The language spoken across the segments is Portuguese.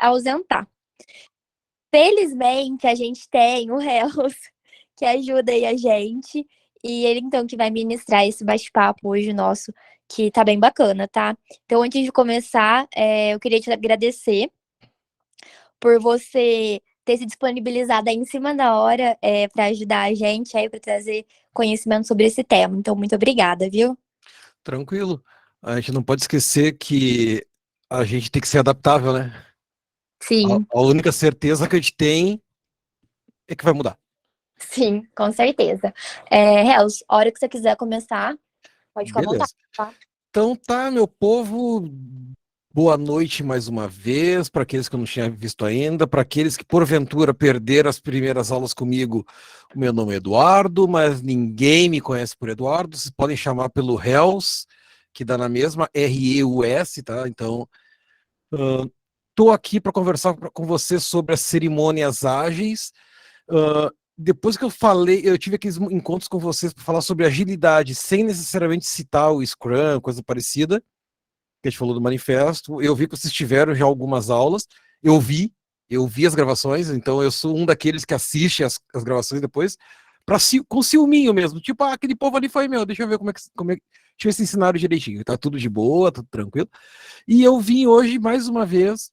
ausentar. Felizmente, a gente tem o Hells, que ajuda aí a gente, e ele então que vai ministrar esse bate-papo hoje nosso, que tá bem bacana, tá? Então, antes de começar, eu queria te agradecer por você ter se disponibilizado aí em cima da hora para ajudar a gente aí, para trazer conhecimento sobre esse tema. Então, muito obrigada, viu? Tranquilo. A gente não pode esquecer que a gente tem que ser adaptável, né? A, Sim, a única certeza que a gente tem é que vai mudar. sim, com certeza. Hells, a hora que você quiser começar, pode ficar à vontade, Beleza. tá? Então tá, meu povo, boa noite mais uma vez, para aqueles que eu não tinha visto ainda, para aqueles que porventura perderam as primeiras aulas comigo. O meu nome é Eduardo, mas ninguém me conhece por Eduardo, vocês podem chamar pelo Hells, que dá na mesma, R-E-U-S, tá? Então, estou aqui para conversar com você sobre as cerimônias ágeis. Depois que eu falei, eu tive aqueles encontros com vocês para falar sobre agilidade, sem necessariamente citar o Scrum, coisa parecida, que a gente falou do manifesto. Eu vi que vocês tiveram já algumas aulas, eu vi, eu vi as gravações, então eu sou um daqueles que assiste as gravações depois, com ciúminho mesmo, tipo, aquele povo ali foi meu, deixa eu ver deixa eu ver se ensinaram direitinho, tá tudo de boa, tudo tranquilo. E eu vim hoje, mais uma vez,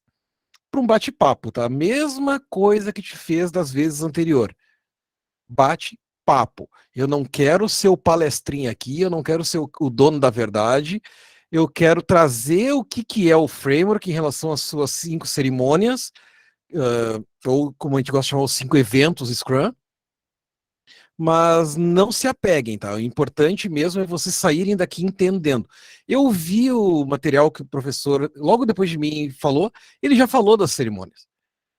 para um bate-papo, tá? Mesma coisa que te fez das vezes anteriores. Bate-papo. Eu não quero ser o palestrinha aqui, eu não quero ser o dono da verdade, eu quero trazer o que é o framework em relação às suas 5 cerimônias, ou como a gente gosta de chamar, os 5 eventos Scrum, mas não se apeguem, tá? O importante mesmo é vocês saírem daqui entendendo. Eu vi o material que o professor, logo depois de mim, falou, ele já falou das cerimônias.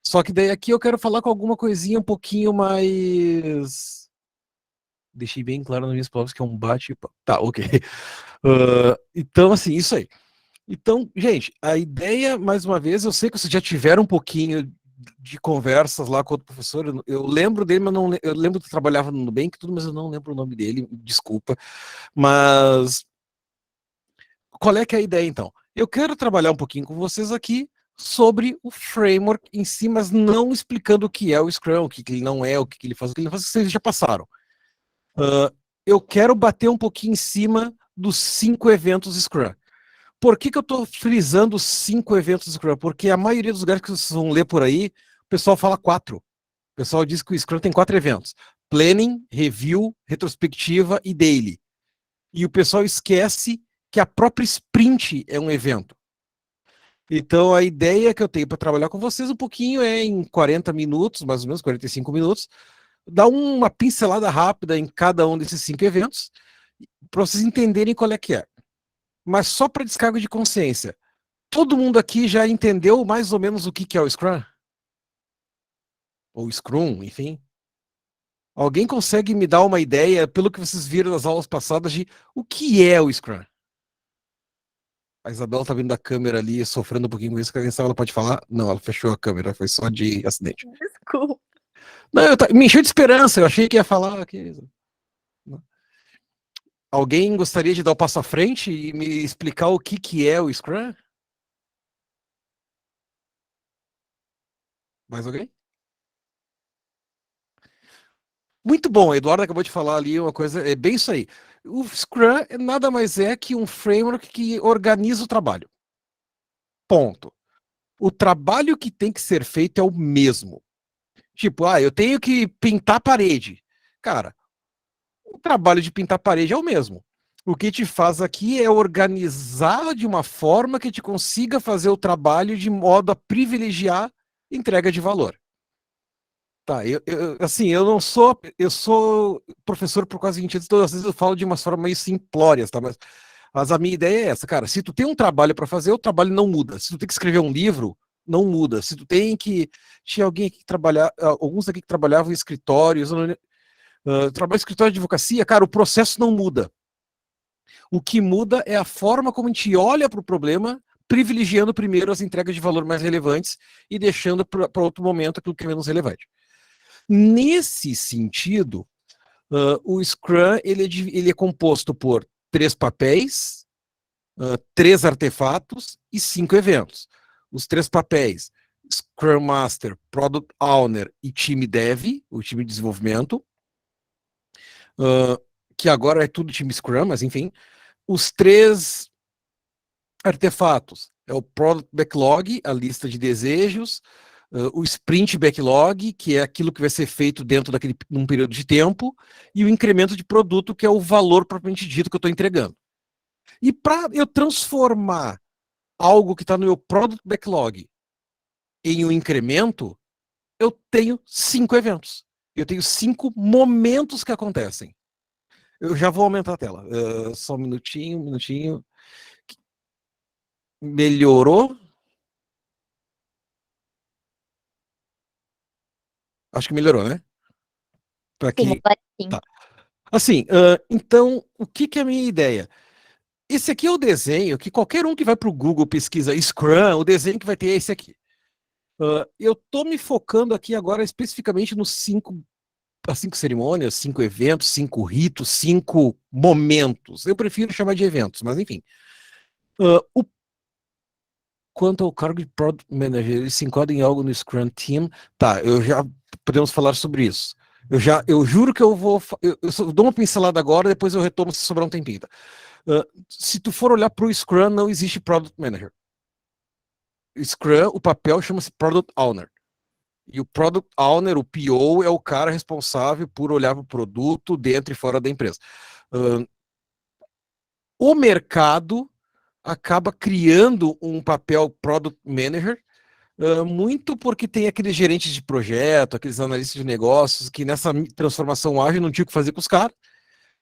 Só que daí aqui eu quero falar com alguma coisinha um pouquinho mais. Deixei bem claro nas minhas palavras que é um bate. Tá, ok. Então, assim, isso aí. Então, gente, a ideia, mais uma vez, eu sei que vocês já tiveram um pouquinho de conversas lá com outro professor. Eu lembro dele, mas não, eu lembro que trabalhava no Nubank e tudo, mas eu não lembro o nome dele, desculpa. Mas qual é que é a ideia, então? Eu quero trabalhar um pouquinho com vocês aqui sobre o framework em si, mas não explicando o que é o Scrum, o que ele não é, o que ele faz, o que ele não faz, vocês já passaram. Eu quero bater um pouquinho em cima dos 5 eventos Scrum. Por que eu estou frisando os 5 eventos Scrum? Porque a maioria dos lugares que vocês vão ler por aí, o pessoal fala 4. O pessoal diz que o Scrum tem 4 eventos: Planning, Review, Retrospectiva e Daily. E o pessoal esquece que a própria sprint é um evento. Então, a ideia que eu tenho para trabalhar com vocês um pouquinho é em 40 minutos, mais ou menos 45 minutos, dar uma pincelada rápida em cada um desses 5 eventos, para vocês entenderem qual é que é. Mas só para descargo de consciência, todo mundo aqui já entendeu mais ou menos o que é o Scrum? Ou Scrum, enfim. Alguém consegue me dar uma ideia, pelo que vocês viram nas aulas passadas, de o que é o Scrum? A Isabela tá vindo da câmera ali, sofrendo um pouquinho com isso, que quem sabe ela pode falar. Não, ela fechou a câmera, foi só de acidente. Desculpa. Não, me encheu de esperança, eu achei que ia falar que... Alguém gostaria de dar o passo à frente e me explicar o que é o Scrum? Mais alguém? Muito bom, Eduardo acabou de falar ali uma coisa, é bem isso aí. O Scrum nada mais é que um framework que organiza o trabalho. Ponto. O trabalho que tem que ser feito é o mesmo. Tipo, eu tenho que pintar a parede. Cara, o trabalho de pintar a parede é o mesmo. O que te faz aqui é organizar de uma forma que te consiga fazer o trabalho de modo a privilegiar entrega de valor. Tá, assim, eu sou professor por quase 20 anos, então às vezes eu falo de uma forma meio simplórias, tá? Mas a minha ideia é essa, cara, se tu tem um trabalho para fazer, o trabalho não muda. Se tu tem que escrever um livro, não muda. Se tu tem que... Tinha alguém aqui que trabalhar, alguns aqui que trabalhavam em escritórios, trabalho em escritório de advocacia, cara, o processo não muda. O que muda é a forma como a gente olha para o problema, privilegiando primeiro as entregas de valor mais relevantes e deixando para outro momento aquilo que é menos relevante. Nesse sentido, o Scrum ele é composto por 3 papéis, 3 artefatos e 5 eventos. Os 3 papéis Scrum Master, Product Owner e time Dev, o time de desenvolvimento, que agora é tudo time Scrum, mas enfim, os 3 artefatos. É o Product Backlog, a lista de desejos, o Sprint Backlog, que é aquilo que vai ser feito dentro daquele num período de tempo, e o incremento de produto, que é o valor propriamente dito que eu estou entregando. E para eu transformar algo que está no meu Product Backlog em um incremento, eu tenho 5 eventos. Eu tenho 5 momentos que acontecem. Eu já vou aumentar a tela. Só um minutinho. Melhorou? Acho que melhorou, né? Para Sim, que. agora sim. Tá. Assim, então, o que é a minha ideia? Esse aqui é o desenho que qualquer um que vai para o Google pesquisa Scrum, o desenho que vai ter é esse aqui. Eu estou me focando aqui agora especificamente nos 5 as 5 cerimônias, 5 eventos, 5 ritos, 5 momentos. Eu prefiro chamar de eventos, mas enfim. Quanto ao cargo de Product Manager, ele se enquadra em algo no Scrum Team? Tá, eu já podemos falar sobre isso. Eu juro que eu vou. Eu só dou uma pincelada agora, depois eu retomo se sobrar um tempinho. Tá? Se tu for olhar para o Scrum, não existe Product Manager. Scrum, o papel chama-se Product Owner. E o Product Owner, o PO, é o cara responsável por olhar para o produto dentro e fora da empresa. O mercado acaba criando um papel Product Manager, muito porque tem aqueles gerentes de projeto, aqueles analistas de negócios, que nessa transformação ágil não tinha o que fazer com os caras,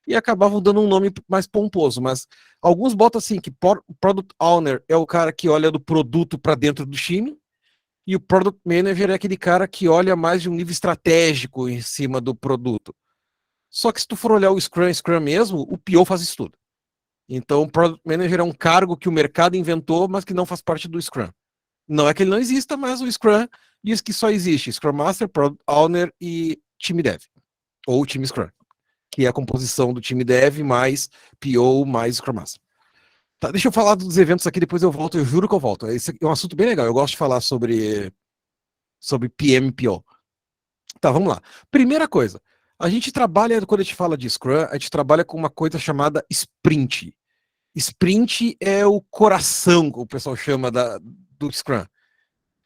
e acabavam dando um nome mais pomposo. Mas alguns botam assim, que Product Owner é o cara que olha do produto para dentro do time, e o Product Manager é aquele cara que olha mais de um nível estratégico em cima do produto. Só que se tu for olhar o Scrum mesmo, o PO faz isso tudo. Então, o Product Manager é um cargo que o mercado inventou, mas que não faz parte do Scrum. Não é que ele não exista, mas o Scrum diz que só existe Scrum Master, Product Owner e time Dev, ou time Scrum, que é a composição do time Dev mais PO mais Scrum Master. Tá, deixa eu falar dos eventos aqui, depois eu volto, eu juro que eu volto. Esse é um assunto bem legal, eu gosto de falar sobre PM e PO. Tá, vamos lá. Primeira coisa, a gente trabalha, quando a gente fala de Scrum, a gente trabalha com uma coisa chamada Sprint. Sprint é o coração, que o pessoal chama do Scrum,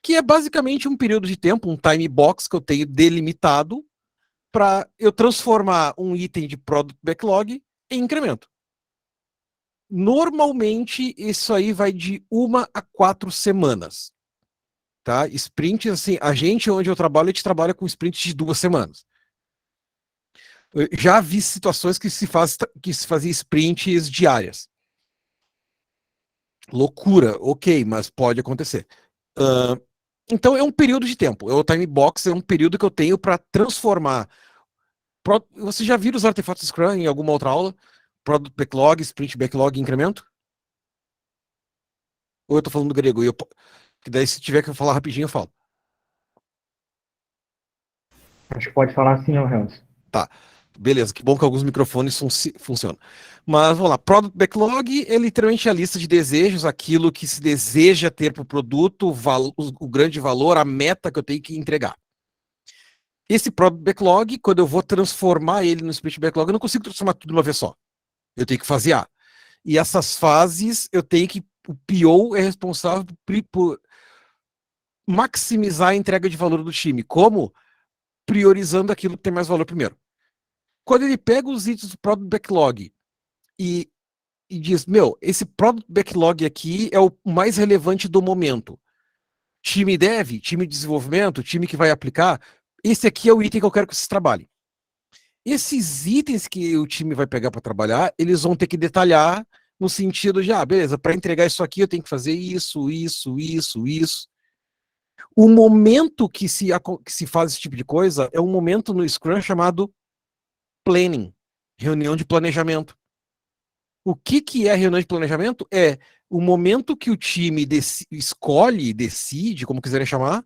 que é basicamente um período de tempo, um time box que eu tenho delimitado para eu transformar um item de product backlog em incremento. Normalmente, isso aí vai de 1 a 4 semanas. Tá? Sprint, assim, a gente onde eu trabalho, a gente trabalha com sprint de 2 semanas. Eu já vi situações que se fazia sprints diárias. Loucura, ok, mas pode acontecer. Então é um período de tempo. O time box é um período que eu tenho para transformar. Você já viu os artefatos Scrum em alguma outra aula? Product Backlog, Sprint Backlog, incremento? Ou eu tô falando grego? Que daí, se tiver que falar rapidinho, eu falo. Acho que pode falar assim, ó, Helms. Tá. Beleza, que bom que alguns microfones funcionam. Mas vamos lá, Product Backlog é literalmente a lista de desejos, aquilo que se deseja ter para o produto, o grande valor, a meta que eu tenho que entregar. Esse Product Backlog, quando eu vou transformar ele no Sprint Backlog, eu não consigo transformar tudo de uma vez só. Eu tenho que fasear. E essas fases, eu tenho que. O PO é responsável por maximizar a entrega de valor do time. Como? Priorizando aquilo que tem mais valor primeiro. Quando ele pega os itens do Product Backlog e diz, esse Product Backlog aqui é o mais relevante do momento. Time Dev, time de desenvolvimento, time que vai aplicar, esse aqui é o item que eu quero que vocês trabalhem. Esses itens que o time vai pegar para trabalhar, eles vão ter que detalhar no sentido de, beleza, para entregar isso aqui eu tenho que fazer isso. O momento que se faz esse tipo de coisa é um momento no Scrum chamado planning, reunião de planejamento. O que é a reunião de planejamento? É o momento que o time escolhe, decide, como quiserem chamar,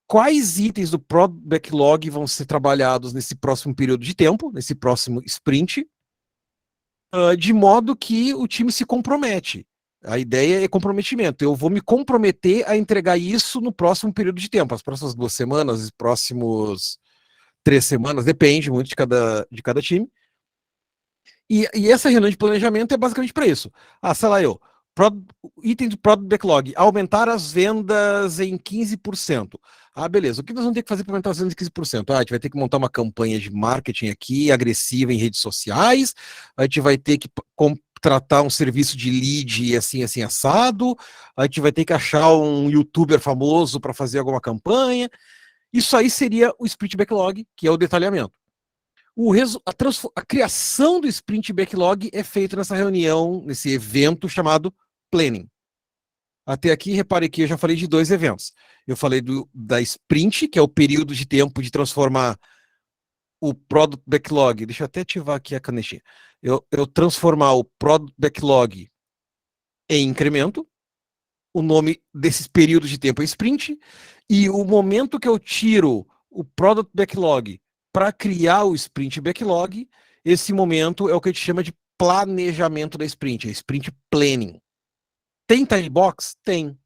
quais itens do Product Backlog vão ser trabalhados nesse próximo período de tempo, nesse próximo sprint, de modo que o time se compromete. A ideia é comprometimento. Eu vou me comprometer a entregar isso no próximo período de tempo, as próximas 2 semanas, os próximos 3 semanas, depende muito de cada time. E essa reunião de planejamento é basicamente para isso. Sei lá, item do Product Backlog, aumentar as vendas em 15%. Beleza. O que nós vamos ter que fazer para aumentar as vendas em 15%? A gente vai ter que montar uma campanha de marketing aqui, agressiva em redes sociais, a gente vai ter que contratar um serviço de lead assim, assim, assado, a gente vai ter que achar um youtuber famoso para fazer alguma campanha. Isso aí seria o Sprint Backlog, que é o detalhamento. A criação do Sprint Backlog é feita nessa reunião, nesse evento chamado Planning. Até aqui, repare que eu já falei de 2 eventos. Eu falei da Sprint, que é o período de tempo de transformar o Product Backlog. Deixa eu até ativar aqui a canetinha. Eu transformar o Product Backlog em incremento. O nome desses períodos de tempo é Sprint. E o momento que eu tiro o Product Backlog para criar o Sprint Backlog, esse momento é o que a gente chama de planejamento da Sprint, é Sprint Planning. Tem time box? Tem.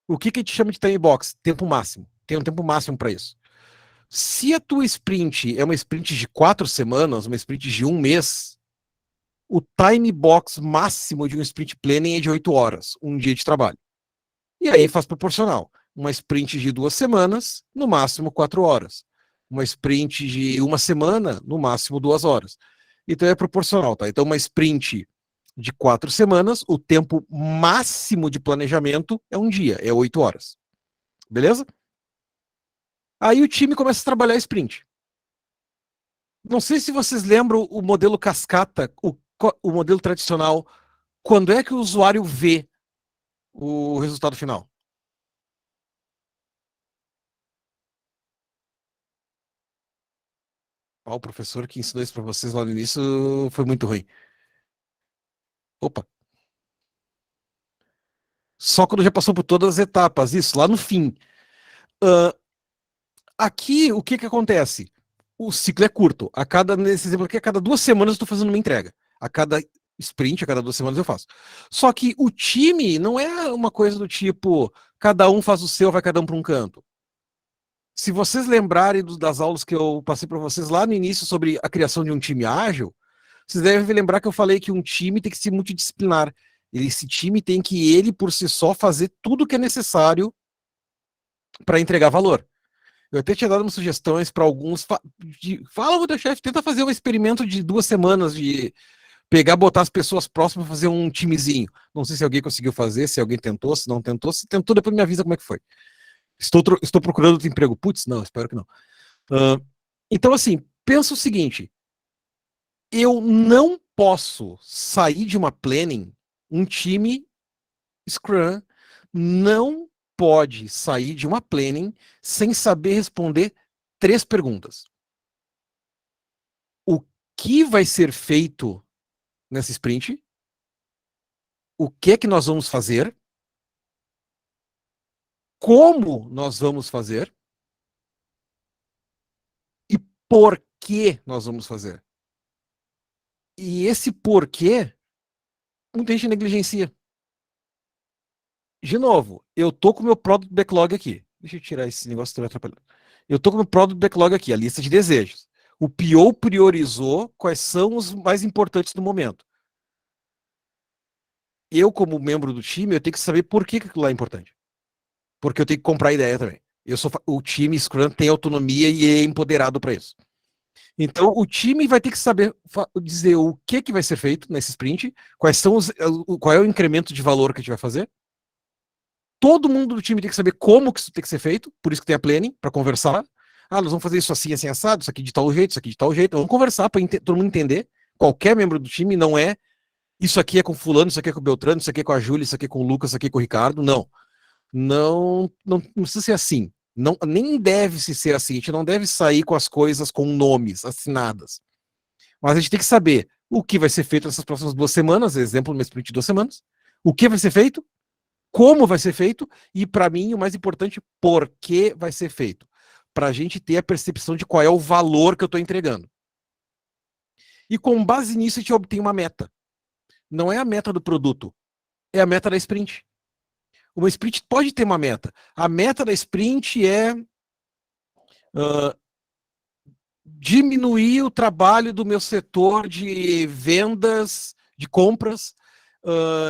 O que a gente chama de time box? Tempo máximo. Tem um tempo máximo para isso. Se a tua sprint é uma sprint de 4 semanas, uma sprint de 1 mês, o time box máximo de um sprint planning é de 8 horas, um dia de trabalho. E aí faz proporcional. Uma sprint de 2 semanas, no máximo 4 horas. Uma sprint de 1 semana, no máximo 2 horas. Então é proporcional, tá? Então uma sprint de 4 semanas, o tempo máximo de planejamento é 1 dia, é 8 horas. Beleza? Aí o time começa a trabalhar a sprint. Não sei se vocês lembram o modelo cascata, o modelo tradicional. Quando é que o usuário vê o resultado final? O professor que ensinou isso para vocês lá no início foi muito ruim. Opa. Só quando já passou por todas as etapas, isso, lá no fim. Aqui, o que acontece? O ciclo é curto. Nesse exemplo aqui, a cada 2 semanas eu estou fazendo uma entrega. A cada sprint, a cada 2 semanas eu faço. Só que o time não é uma coisa do tipo, cada um faz o seu, vai cada um para um canto. Se vocês lembrarem das aulas que eu passei para vocês lá no início sobre a criação de um time ágil, vocês devem lembrar que eu falei que um time tem que ser multidisciplinar. Esse time tem que, ele por si só, fazer tudo o que é necessário para entregar valor. Eu até tinha dado umas sugestões para alguns. Fala, meu chefe, tenta fazer um experimento de 2 semanas, de pegar, botar as pessoas próximas para fazer um timezinho. Não sei se alguém conseguiu fazer, se alguém tentou, se não tentou. Se tentou, depois me avisa como é que foi. Estou procurando outro emprego. Putz, não, espero que não. Então, assim, pensa o seguinte. Eu não posso sair de uma planning, um time Scrum não pode sair de uma planning sem saber responder 3 perguntas. O que vai ser feito nessa sprint? O que é que nós vamos fazer? Como nós vamos fazer? E por que nós vamos fazer? E esse porquê, muita gente negligencia. De novo, eu tô com o meu Product Backlog aqui. Deixa eu tirar esse negócio que tá me atrapalhando. Eu tô com o meu Product Backlog aqui, a lista de desejos. O PO priorizou quais são os mais importantes no momento. Eu, como membro do time, eu tenho que saber por que aquilo lá é importante. Porque eu tenho que comprar ideia também. O time Scrum tem autonomia e é empoderado para isso. Então, o time vai ter que saber dizer o que vai ser feito nesse sprint, qual é o incremento de valor que a gente vai fazer. Todo mundo do time tem que saber como que isso tem que ser feito, por isso que tem a planning, para conversar. Nós vamos fazer isso assim, assim, assado, isso aqui de tal jeito, isso aqui de tal jeito. Vamos conversar para todo mundo entender. Qualquer membro do time não é isso aqui é com fulano, isso aqui é com o Beltrano, isso aqui é com a Júlia, isso aqui é com o Lucas, isso aqui é com o Ricardo. Não. Não precisa ser assim. Não, nem deve se ser assim. A gente não deve sair com as coisas com nomes assinadas. Mas a gente tem que saber o que vai ser feito nessas próximas 2 semanas, exemplo, uma sprint de 2 semanas. O que vai ser feito, como vai ser feito e, para mim, o mais importante, por que vai ser feito. Para a gente ter a percepção de qual é o valor que eu estou entregando. E com base nisso, a gente obtém uma meta. Não é a meta do produto, é a meta da sprint. Uma sprint pode ter uma meta. A meta da sprint é diminuir o trabalho do meu setor de vendas, de compras,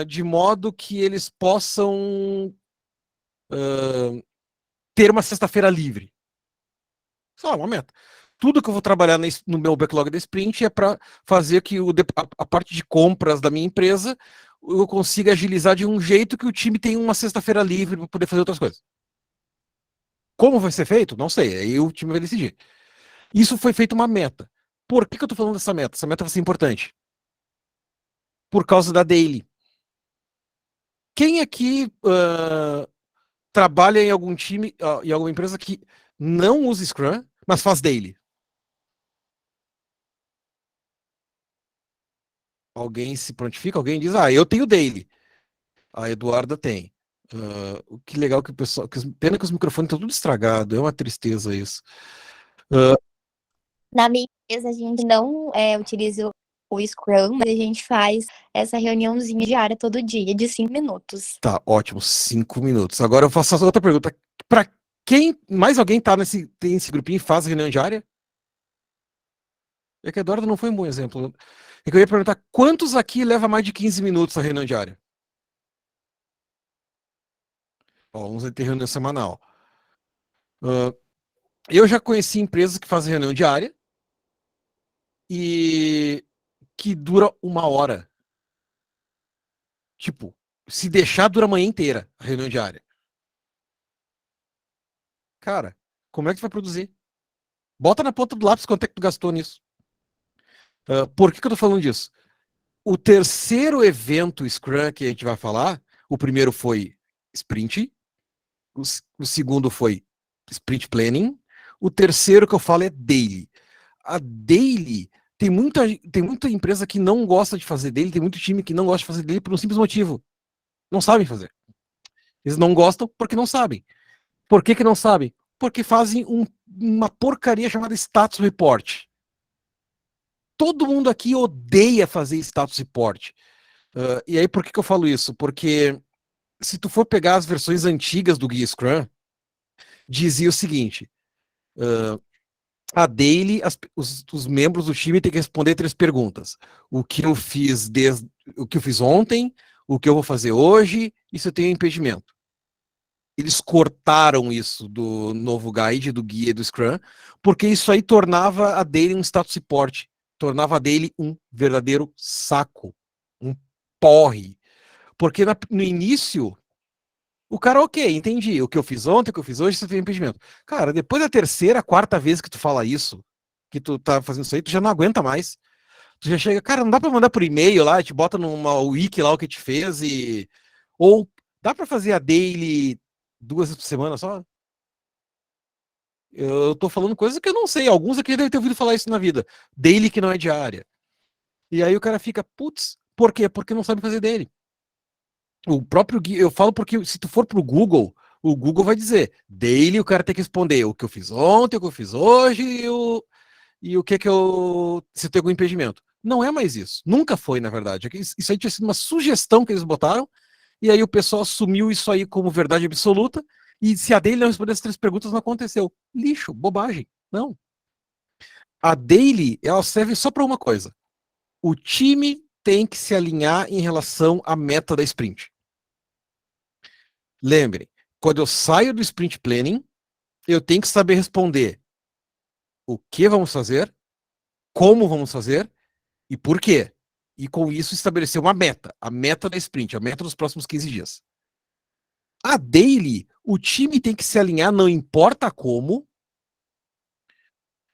de modo que eles possam ter uma sexta-feira livre. Só uma meta. Tudo que eu vou trabalhar no meu backlog da sprint é para fazer que a parte de compras da minha empresa eu consiga agilizar de um jeito que o time tenha uma sexta-feira livre para poder fazer outras coisas. Como vai ser feito? Não sei. Aí o time vai decidir. Isso foi feito uma meta. Por que eu estou falando dessa meta? Essa meta vai ser importante. Por causa da daily. Quem aqui trabalha em algum time, em alguma empresa que não usa Scrum, mas faz daily? Alguém se prontifica? Alguém diz, eu tenho daily. A Eduarda tem. Que legal que o pessoal. Pena que os microfones estão tudo estragados. É uma tristeza isso. Na minha empresa, a gente não utiliza o Scrum, mas a gente faz essa reuniãozinha diária todo dia, de 5 minutos. Tá, ótimo, 5 minutos. Agora eu faço outra pergunta. Para quem. Mais alguém tem esse grupinho e faz reunião diária? É que a Eduarda não foi um bom exemplo. É que eu ia perguntar quantos aqui leva mais de 15 minutos a reunião diária? Uns vai ter reunião semanal. Eu já conheci empresas que fazem reunião diária e que dura 1 hora. Tipo, se deixar, dura a manhã inteira a reunião diária. Cara, como é que tu vai produzir? Bota na ponta do lápis quanto é que tu gastou nisso. Por que eu tô falando disso? O terceiro evento Scrum que a gente vai falar, o primeiro foi Sprint, o segundo foi Sprint Planning, o terceiro que eu falo é Daily. A Daily, tem muita empresa que não gosta de fazer Daily, tem muito time que não gosta de fazer Daily por um simples motivo. Não sabem fazer. Eles não gostam porque não sabem. Por que não sabem? Porque fazem uma porcaria chamada status report. Todo mundo aqui odeia fazer status report. E aí, por que eu falo isso? Porque se tu for pegar as versões antigas do Guia Scrum, dizia o seguinte: a daily, os membros do time têm que responder 3 perguntas. O que eu fiz o que eu fiz ontem, o que eu vou fazer hoje, e se eu tenho impedimento. Eles cortaram isso do novo guide, do guia do Scrum, porque isso aí tornava a daily um status report, tornava a daily um verdadeiro saco, um porre. Porque no início, o cara, ok, entendi, o que eu fiz ontem, o que eu fiz hoje, você tem impedimento. Cara, depois da terceira, quarta vez que tu fala isso, que tu tá fazendo isso aí, tu já não aguenta mais. Tu já chega, cara, não dá pra mandar por e-mail lá, te bota numa wiki lá o que te fez e... Ou dá pra fazer a daily 2 vezes por semana só? Eu tô falando coisas que eu não sei. Alguns aqui devem ter ouvido falar isso na vida. Daily que não é diária. E aí o cara fica, putz, por quê? Porque não sabe fazer daily. O próprio guia, eu falo porque se tu for pro Google, o Google vai dizer, daily o cara tem que responder o que eu fiz ontem, o que eu fiz hoje e o que eu... se tem algum impedimento. Não é mais isso. Nunca foi, na verdade. Isso aí tinha sido uma sugestão que eles botaram, e aí o pessoal assumiu isso aí como verdade absoluta, e se a daily não responder as 3 perguntas, não aconteceu. Lixo, bobagem. Não. A daily, ela serve só para uma coisa. O time tem que se alinhar em relação à meta da sprint. Lembrem, quando eu saio do sprint planning, eu tenho que saber responder o que vamos fazer, como vamos fazer e por quê. E com isso estabelecer uma meta, a meta da sprint, a meta dos próximos 15 dias. A daily, o time tem que se alinhar, não importa como,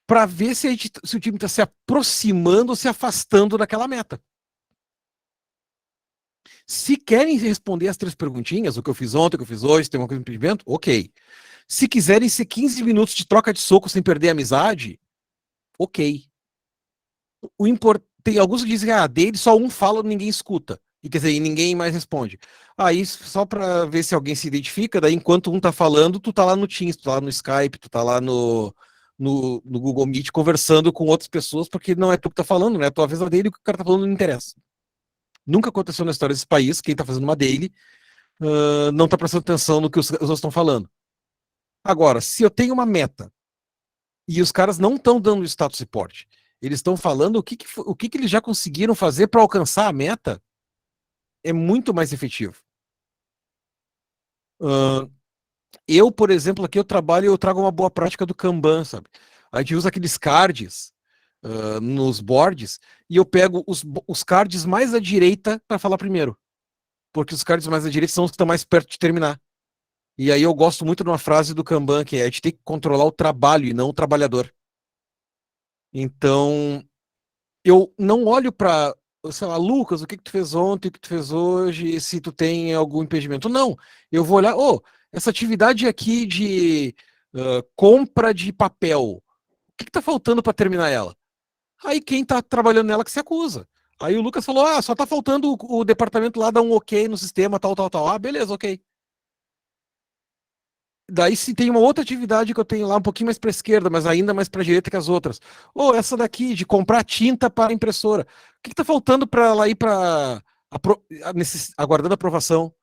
para ver se o time está se aproximando ou se afastando daquela meta. Se querem responder as 3 perguntinhas, o que eu fiz ontem, o que eu fiz hoje, se tem alguma coisa de impedimento, ok. Se quiserem ser 15 minutos de troca de soco sem perder a amizade, ok. Tem alguns que dizem que dele só um fala, ninguém escuta. E quer dizer, e ninguém mais responde. Aí, só para ver se alguém se identifica, daí enquanto um tá falando, tu tá lá no Teams, tu tá lá no Skype, tu tá lá no Google Meet conversando com outras pessoas, porque não é tu que tá falando, né? A tua vez dele, o que o cara tá falando não interessa. Nunca aconteceu na história desse país, quem tá fazendo uma daily não tá prestando atenção no que os outros estão falando. Agora, se eu tenho uma meta e os caras não estão dando status report, eles estão falando o que eles já conseguiram fazer para alcançar a meta, é muito mais efetivo. Eu, por exemplo, aqui eu trago uma boa prática do Kanban, sabe? A gente usa aqueles cards nos boards e eu pego os cards mais à direita para falar primeiro. Porque os cards mais à direita são os que estão mais perto de terminar. E aí eu gosto muito de uma frase do Kanban, que é: a gente tem que controlar o trabalho e não o trabalhador. Então, eu não olho para, sei lá, Lucas, o que tu fez ontem, o que tu fez hoje, se tu tem algum impedimento. Não, eu vou olhar, essa atividade aqui de compra de papel, o que tá faltando para terminar ela? Aí quem tá trabalhando nela que se acusa. Aí o Lucas falou, só tá faltando o departamento lá dar um ok no sistema, tal, tal, tal. Ah, beleza, ok. Daí se tem uma outra atividade que eu tenho lá um pouquinho mais para a esquerda, mas ainda mais para a direita que as outras. Essa daqui de comprar tinta para a impressora. O que está faltando para ela ir para aguardando aprovação?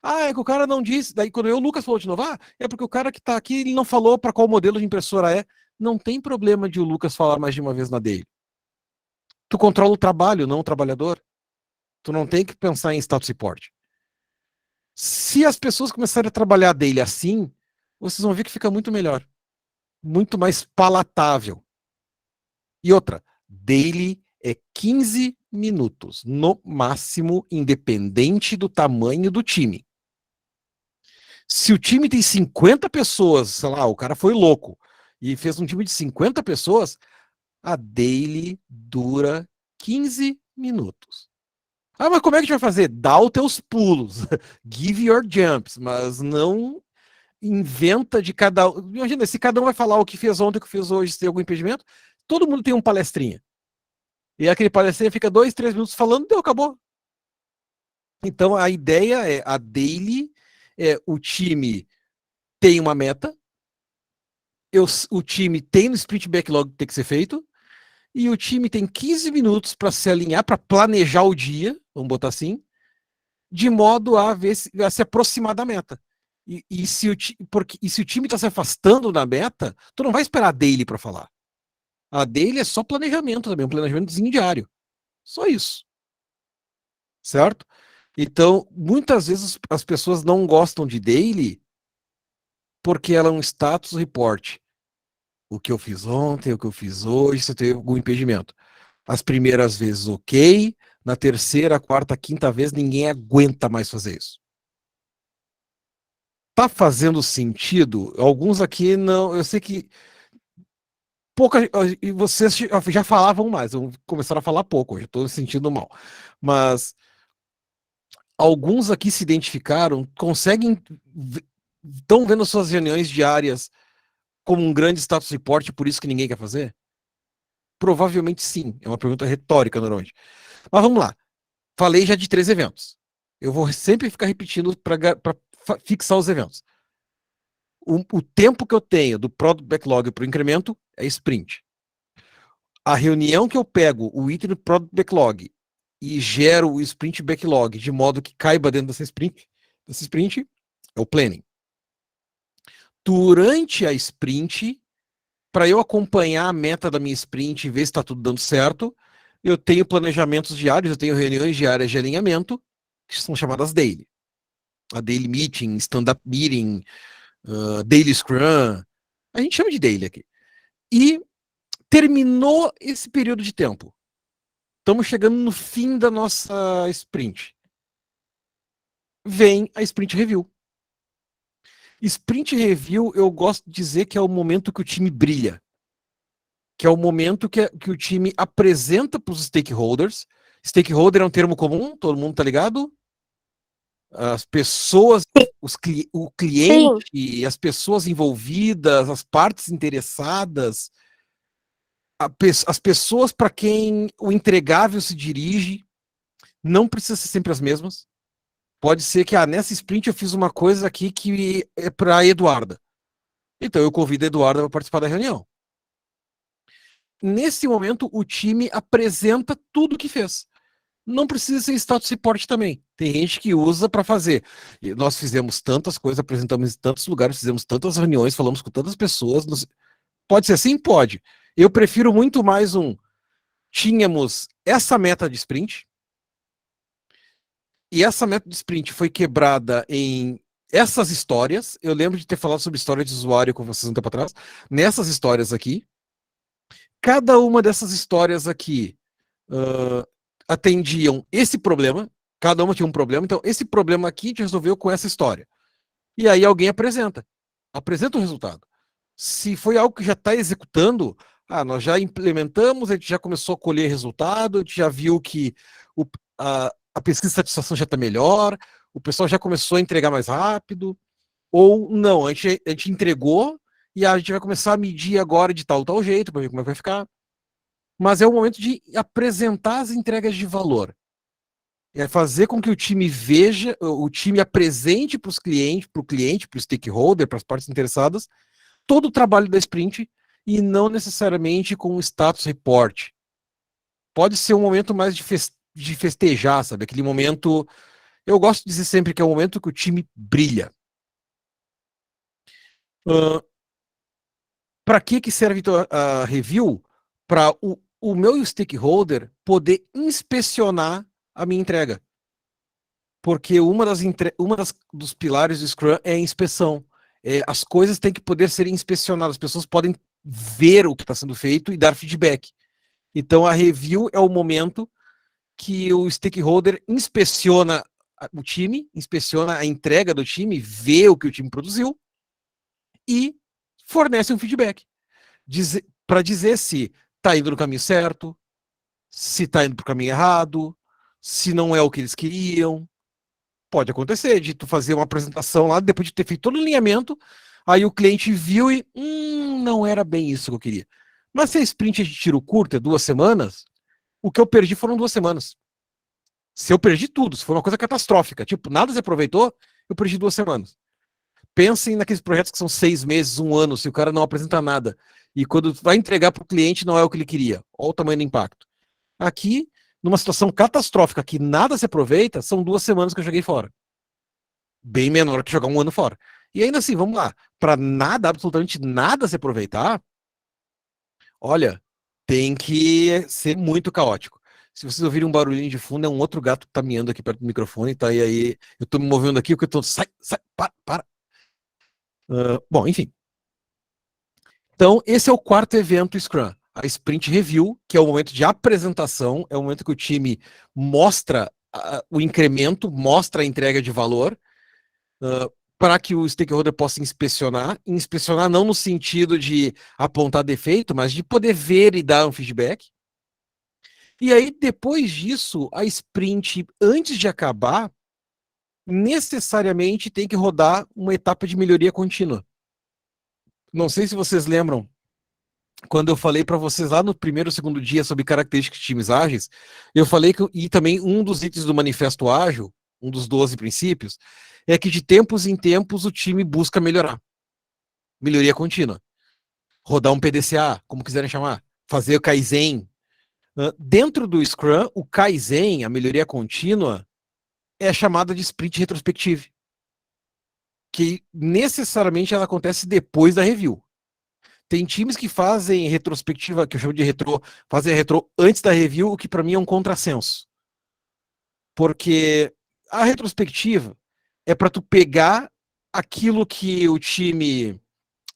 É que o cara não disse. Daí quando o Lucas falou de novo, é porque o cara que está aqui ele não falou para qual modelo de impressora é. Não tem problema de o Lucas falar mais de uma vez na dele. Tu controla o trabalho, não o trabalhador. Tu não tem que pensar em status report. Se as pessoas começarem a trabalhar dele assim, vocês vão ver que fica muito melhor. Muito mais palatável. E outra, daily é 15 minutos, no máximo, independente do tamanho do time. Se o time tem 50 pessoas, sei lá, o cara foi louco e fez um time de 50 pessoas, a daily dura 15 minutos. Mas como é que a gente vai fazer? Dá os teus pulos, give your jumps, mas não inventa de cada um. Imagina, se cada um vai falar o que fez ontem, o que fez hoje, se tem algum impedimento, todo mundo tem um palestrinha. E aquele palestrinha fica 2, 3 minutos falando, deu, acabou. Então a ideia é a daily, o time tem uma meta, o time tem no sprint backlog que tem que ser feito, e o time tem 15 minutos para se alinhar, para planejar o dia, vamos botar assim, de modo a se aproximar da meta. E se o time está se afastando da meta, tu não vai esperar a daily para falar. A daily é só planejamento também, um planejamentozinho diário. Só isso. Certo? Então, muitas vezes as pessoas não gostam de daily porque ela é um status report. O que eu fiz ontem, o que eu fiz hoje, se eu tenho algum impedimento. As primeiras vezes, ok. Na terceira, quarta, quinta vez, ninguém aguenta mais fazer isso. Tá fazendo sentido? Alguns aqui não. Eu sei que e vocês já falavam mais, começaram a falar pouco, hoje estou me sentindo mal. Mas alguns aqui se identificaram, estão vendo suas reuniões diárias como um grande status report, por isso que ninguém quer fazer? Provavelmente sim, é uma pergunta retórica normalmente. Mas vamos lá, falei já de 3 eventos. Eu vou sempre ficar repetindo para fixar os eventos. O tempo que eu tenho do Product Backlog para o incremento é sprint. A reunião que eu pego o item do Product Backlog e gero o Sprint Backlog de modo que caiba dentro desse sprint é o planning. Durante a sprint, para eu acompanhar a meta da minha sprint e ver se está tudo dando certo, eu tenho planejamentos diários, eu tenho reuniões diárias de alinhamento, que são chamadas daily. A daily meeting, stand-up meeting, daily scrum, a gente chama de daily aqui. E terminou esse período de tempo. Estamos chegando no fim da nossa sprint. Vem a sprint review. Sprint review, eu gosto de dizer que é o momento que o time brilha. Que é o momento que o time apresenta para os stakeholders. Stakeholder é um termo comum, todo mundo tá ligado? As pessoas, o cliente, sim, as pessoas envolvidas, as partes interessadas, as pessoas para quem o entregável se dirige, não precisa ser sempre as mesmas. Pode ser que nessa sprint eu fiz uma coisa aqui que é para a Eduarda. Então eu convido a Eduarda para participar da reunião. Nesse momento, o time apresenta tudo o que fez. não precisa ser status report também. Tem gente que usa para fazer. E nós fizemos tantas coisas, apresentamos em tantos lugares, fizemos tantas reuniões, falamos com tantas pessoas. Pode ser assim? Pode. Eu prefiro muito mais tínhamos essa meta de sprint, e essa meta de sprint foi quebrada em essas histórias. Eu lembro de ter falado sobre história de usuário com vocês um tempo atrás. Nessas histórias aqui. Cada uma dessas histórias aqui atendiam esse problema. Cada uma tinha um problema. Então, esse problema aqui a gente resolveu com essa história. E aí alguém apresenta. Apresenta o resultado. Se foi algo que já está executando, nós já implementamos, a gente já começou a colher resultado, a gente já viu que a pesquisa de satisfação já está melhor, o pessoal já começou a entregar mais rápido, ou não, a gente entregou e a gente vai começar a medir agora de tal jeito, para ver como é que vai ficar. Mas é o momento de apresentar as entregas de valor. É fazer com que o time veja, o time apresente para os clientes, para o cliente, para o stakeholder, para as partes interessadas, todo o trabalho da sprint e não necessariamente com o status report. Pode ser um momento mais de festejar, sabe? Aquele momento, eu gosto de dizer sempre que é o momento que o time brilha. Para que serve a review? Para o meu stakeholder poder inspecionar a minha entrega. Porque uma dos pilares do Scrum é a inspeção. As coisas têm que poder ser inspecionadas, as pessoas podem ver o que está sendo feito e dar feedback. Então a review é o momento que o stakeholder inspeciona o time, inspeciona a entrega do time, vê o que o time produziu e fornece um feedback. Para dizer se está indo no caminho certo, se está indo para o caminho errado, se não é o que eles queriam. Pode acontecer de tu fazer uma apresentação lá, depois de ter feito todo o alinhamento, aí o cliente viu e não era bem isso que eu queria. Mas se a sprint de tiro curto é 2 semanas, o que eu perdi foram 2 semanas. Se eu perdi tudo, se for uma coisa catastrófica, tipo, nada se aproveitou, eu perdi 2 semanas. Pensem naqueles projetos que são 6 meses, 1 ano, se o cara não apresenta nada. E quando vai entregar para o cliente, não é o que ele queria. Olha o tamanho do impacto. Aqui, numa situação catastrófica que nada se aproveita, são 2 semanas que eu joguei fora. Bem menor que jogar 1 ano fora. E ainda assim, vamos lá. Para nada, absolutamente nada se aproveitar, olha, tem que ser muito caótico. Se vocês ouvirem um barulhinho de fundo, é um outro gato que tá miando aqui perto do microfone, tá? E aí eu tô me movendo aqui, porque eu tô. Sai, para. Bom, enfim. Então, esse é o 4º evento Scrum. A Sprint Review, que é o momento de apresentação, é o momento que o time mostra o incremento, mostra a entrega de valor, para que o stakeholder possa inspecionar. Inspecionar não no sentido de apontar defeito, mas de poder ver e dar um feedback. E aí, depois disso, a sprint, antes de acabar, necessariamente tem que rodar uma etapa de melhoria contínua. Não sei se vocês lembram, quando eu falei para vocês lá no primeiro ou segundo dia sobre características de times ágeis, eu falei que, e também um dos itens do Manifesto Ágil, um dos 12 princípios, é que de tempos em tempos o time busca melhorar. Melhoria contínua. Rodar um PDCA, como quiserem chamar. Fazer o Kaizen. Dentro do Scrum, o Kaizen, a melhoria contínua, é chamada de sprint retrospective, que necessariamente ela acontece depois da review. Tem times que fazem retrospectiva, que eu chamo de retro, fazem retro antes da review, o que para mim é um contrassenso. Porque a retrospectiva é para tu pegar aquilo que o time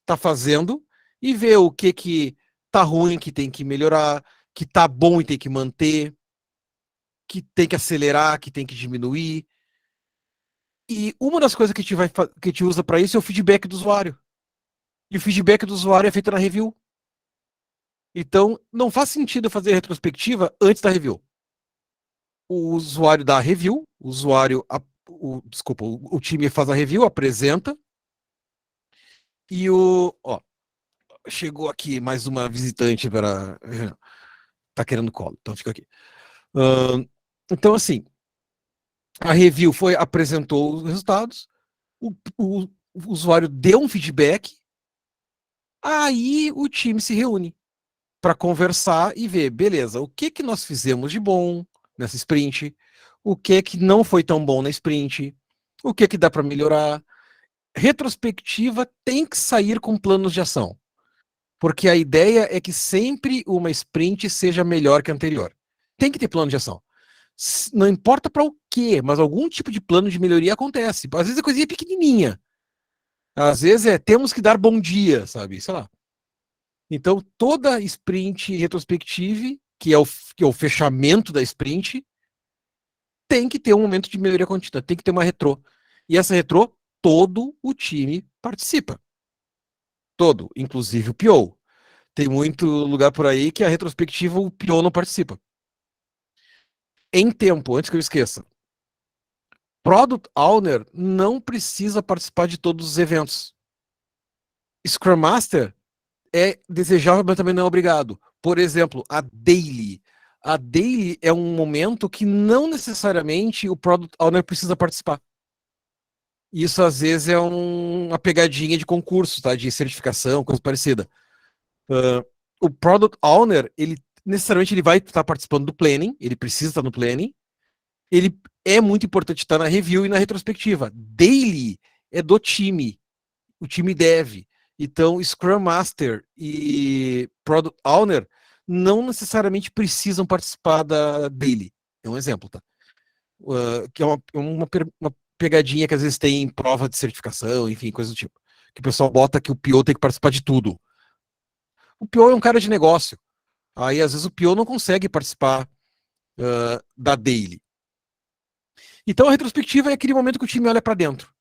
tá fazendo e ver o que tá ruim, que tem que melhorar, que tá bom e tem que manter, que tem que acelerar, que tem que diminuir. E uma das coisas que a gente usa para isso é o feedback do usuário. E o feedback do usuário é feito na review. Então, não faz sentido fazer a retrospectiva antes da review. O usuário dá a review, o time faz a review, apresenta, e chegou aqui mais uma visitante para tá querendo colo, então fica aqui. Então, a review apresentou os resultados, o usuário deu um feedback, aí o time se reúne para conversar e ver, beleza, o que nós fizemos de bom, nessa sprint, o que não foi tão bom na sprint, o que dá para melhorar. Retrospectiva tem que sair com planos de ação, porque a ideia é que sempre uma sprint seja melhor que a anterior. Tem que ter plano de ação. Não importa para o quê, mas algum tipo de plano de melhoria acontece. Às vezes é coisinha pequenininha. Às vezes temos que dar bom dia, sabe? Sei lá. Então, toda sprint retrospective, que é o fechamento da sprint, tem que ter um momento de melhoria contínua, tem que ter uma retrô. E essa retrô, todo o time participa. Todo, inclusive o PO. Tem muito lugar por aí que a retrospectiva o PO não participa. Em tempo, antes que eu esqueça. Product Owner não precisa participar de todos os eventos. Scrum Master é desejável, mas também não é obrigado. Por exemplo, a Daily. A Daily é um momento que não necessariamente o Product Owner precisa participar. Isso, às vezes, é uma pegadinha de concurso, tá? De certificação, coisa parecida. O Product Owner, ele necessariamente ele vai estar participando do planning, ele precisa estar no planning, ele é muito importante estar na review e na retrospectiva. Daily é do time, o time deve. Então, Scrum Master e Product Owner não necessariamente precisam participar da Daily. É um exemplo, tá? Que é uma pegadinha que às vezes tem em prova de certificação, enfim, coisa do tipo. Que o pessoal bota que o PO tem que participar de tudo. O PO é um cara de negócio. Aí, às vezes, o PO não consegue participar da Daily. Então, a retrospectiva é aquele momento que o time olha para dentro.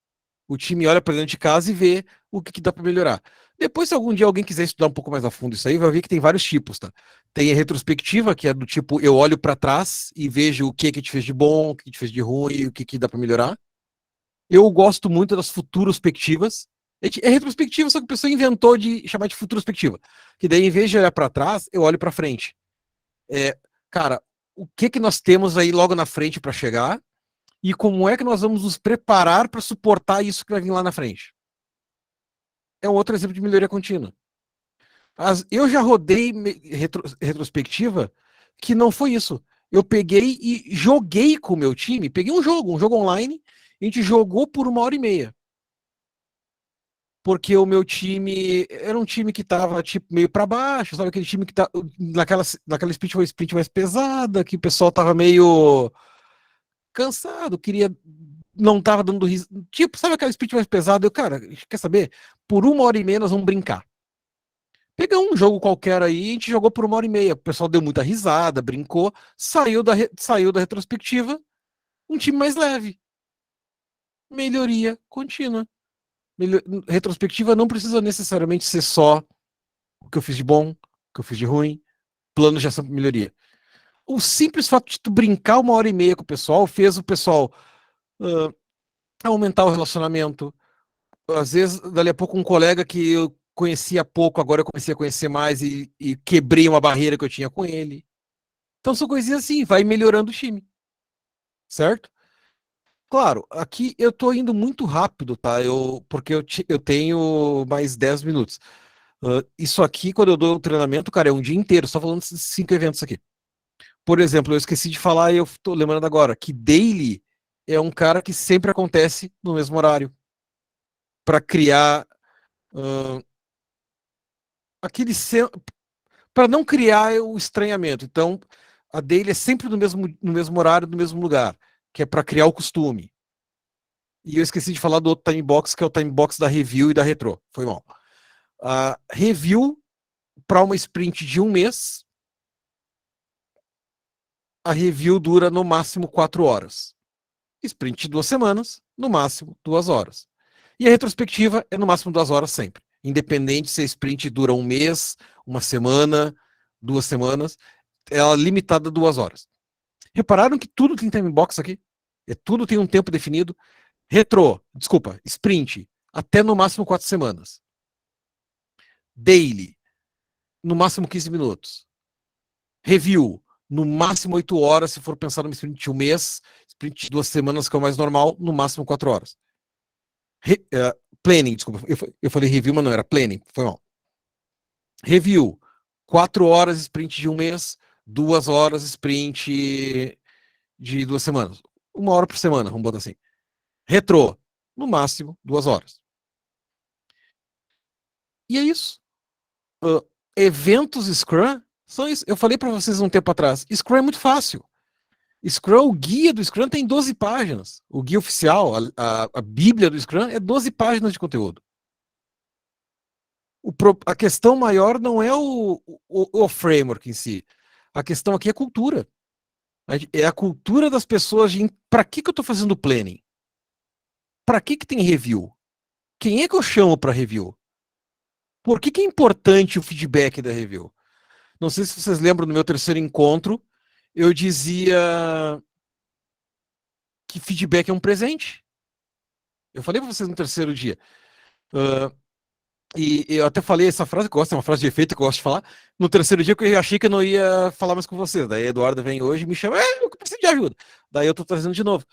O time olha para dentro de casa e vê o que dá para melhorar. Depois, se algum dia alguém quiser estudar um pouco mais a fundo isso aí, vai ver que tem vários tipos, tá? Tem a retrospectiva, que é do tipo, eu olho para trás e vejo o que te fez de bom, o que te fez de ruim, o que dá para melhorar. Eu gosto muito das futurospectivas. É retrospectiva, só que a pessoa inventou de chamar de futurospectiva. Que daí, em vez de olhar para trás, eu olho para frente. Cara, o que nós temos aí logo na frente para chegar e como é que nós vamos nos preparar para suportar isso que vai vir lá na frente. É um outro exemplo de melhoria contínua. Eu já rodei retrospectiva que não foi isso. Eu peguei e joguei com o meu time, peguei um jogo online, a gente jogou por 1h30. Porque o meu time era um time que tava tipo meio para baixo, sabe? Aquele time que tá naquela sprint mais pesada, que o pessoal tava meio cansado, não tava dando risada. Tipo, sabe aquela sprint mais pesada? Cara, quer saber? Por 1h30 nós vamos brincar. Pegamos um jogo qualquer aí, a gente jogou por 1h30. O pessoal deu muita risada, brincou, saiu da retrospectiva, um time mais leve. Melhoria contínua. Retrospectiva não precisa necessariamente ser só o que eu fiz de bom, o que eu fiz de ruim, plano de ação para melhoria. O simples fato de tu brincar 1h30 com o pessoal fez o pessoal aumentar o relacionamento. Às vezes, dali a pouco, um colega que eu conhecia pouco, agora eu comecei a conhecer mais e quebrei uma barreira que eu tinha com ele. Então são coisinhas assim, vai melhorando o time. Certo? Claro, aqui eu tô indo muito rápido, tá? Porque eu tenho mais 10 minutos. Isso aqui, quando eu dou o treinamento, cara, é um dia inteiro, só falando desses 5 eventos aqui. Por exemplo, eu esqueci de falar e eu tô lembrando agora que Daily é um cara que sempre acontece no mesmo horário para criar aquele para não criar o estranhamento. Então, a Daily é sempre no mesmo horário, no mesmo lugar, que é para criar o costume. E eu esqueci de falar do outro time box, que é o time box da review e da retro. Foi mal. A review para uma sprint de 1 mês, a review dura no máximo 4 horas. Sprint de 2 semanas, no máximo 2 horas. E a retrospectiva é no máximo 2 horas sempre. Independente se a sprint dura 1 mês, 1 semana, 2 semanas, ela é limitada a 2 horas. Repararam que tudo tem time box aqui? Tudo tem um tempo definido. Sprint, até no máximo 4 semanas. Daily, no máximo 15 minutos. Review, no máximo 8 horas, se for pensar numa sprint de 1 mês, sprint de 2 semanas, que é o mais normal, no máximo 4 horas. Planning, desculpa, eu falei review, mas não era planning, foi mal. Review, 4 horas sprint de 1 mês, 2 horas sprint de 2 semanas. 1 hora por semana, vamos botar assim. Retrô, no máximo 2 horas. E é isso. Eventos Scrum são isso. Eu falei para vocês um tempo atrás, Scrum é muito fácil. Scrum, o guia do Scrum tem 12 páginas. O guia oficial, a Bíblia do Scrum é 12 páginas de conteúdo. A questão maior não é o framework em si. A questão aqui é cultura. É a cultura das pessoas de para que eu estou fazendo planning? Para que tem review? Quem é que eu chamo para review? Por que é importante o feedback da review? Não sei se vocês lembram do meu terceiro encontro, eu dizia que feedback é um presente. Eu falei para vocês no terceiro dia. E eu até falei essa frase, que eu gosto, é uma frase de efeito que eu gosto de falar. No terceiro dia, que eu achei que eu não ia falar mais com vocês. Daí a Eduardo vem hoje e me chama, eu preciso de ajuda. Daí eu tô trazendo de novo.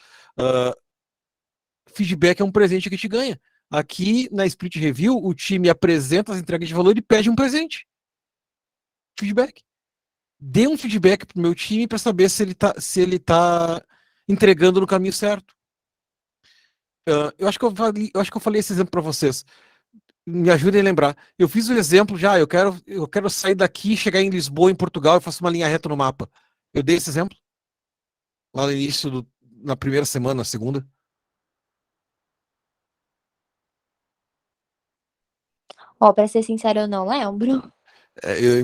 Feedback é um presente que te ganha. Aqui na Split Review, o time apresenta as entregas de valor e pede um presente. Feedback. Dê um feedback pro meu time para saber se ele tá entregando no caminho certo. Eu acho que eu falei esse exemplo para vocês. Me ajudem a lembrar. Eu fiz o exemplo já, eu quero sair daqui, chegar em Lisboa, em Portugal, e faço uma linha reta no mapa. Eu dei esse exemplo lá no início, na primeira semana, na segunda. Ó, pra ser sincero, eu não lembro. É,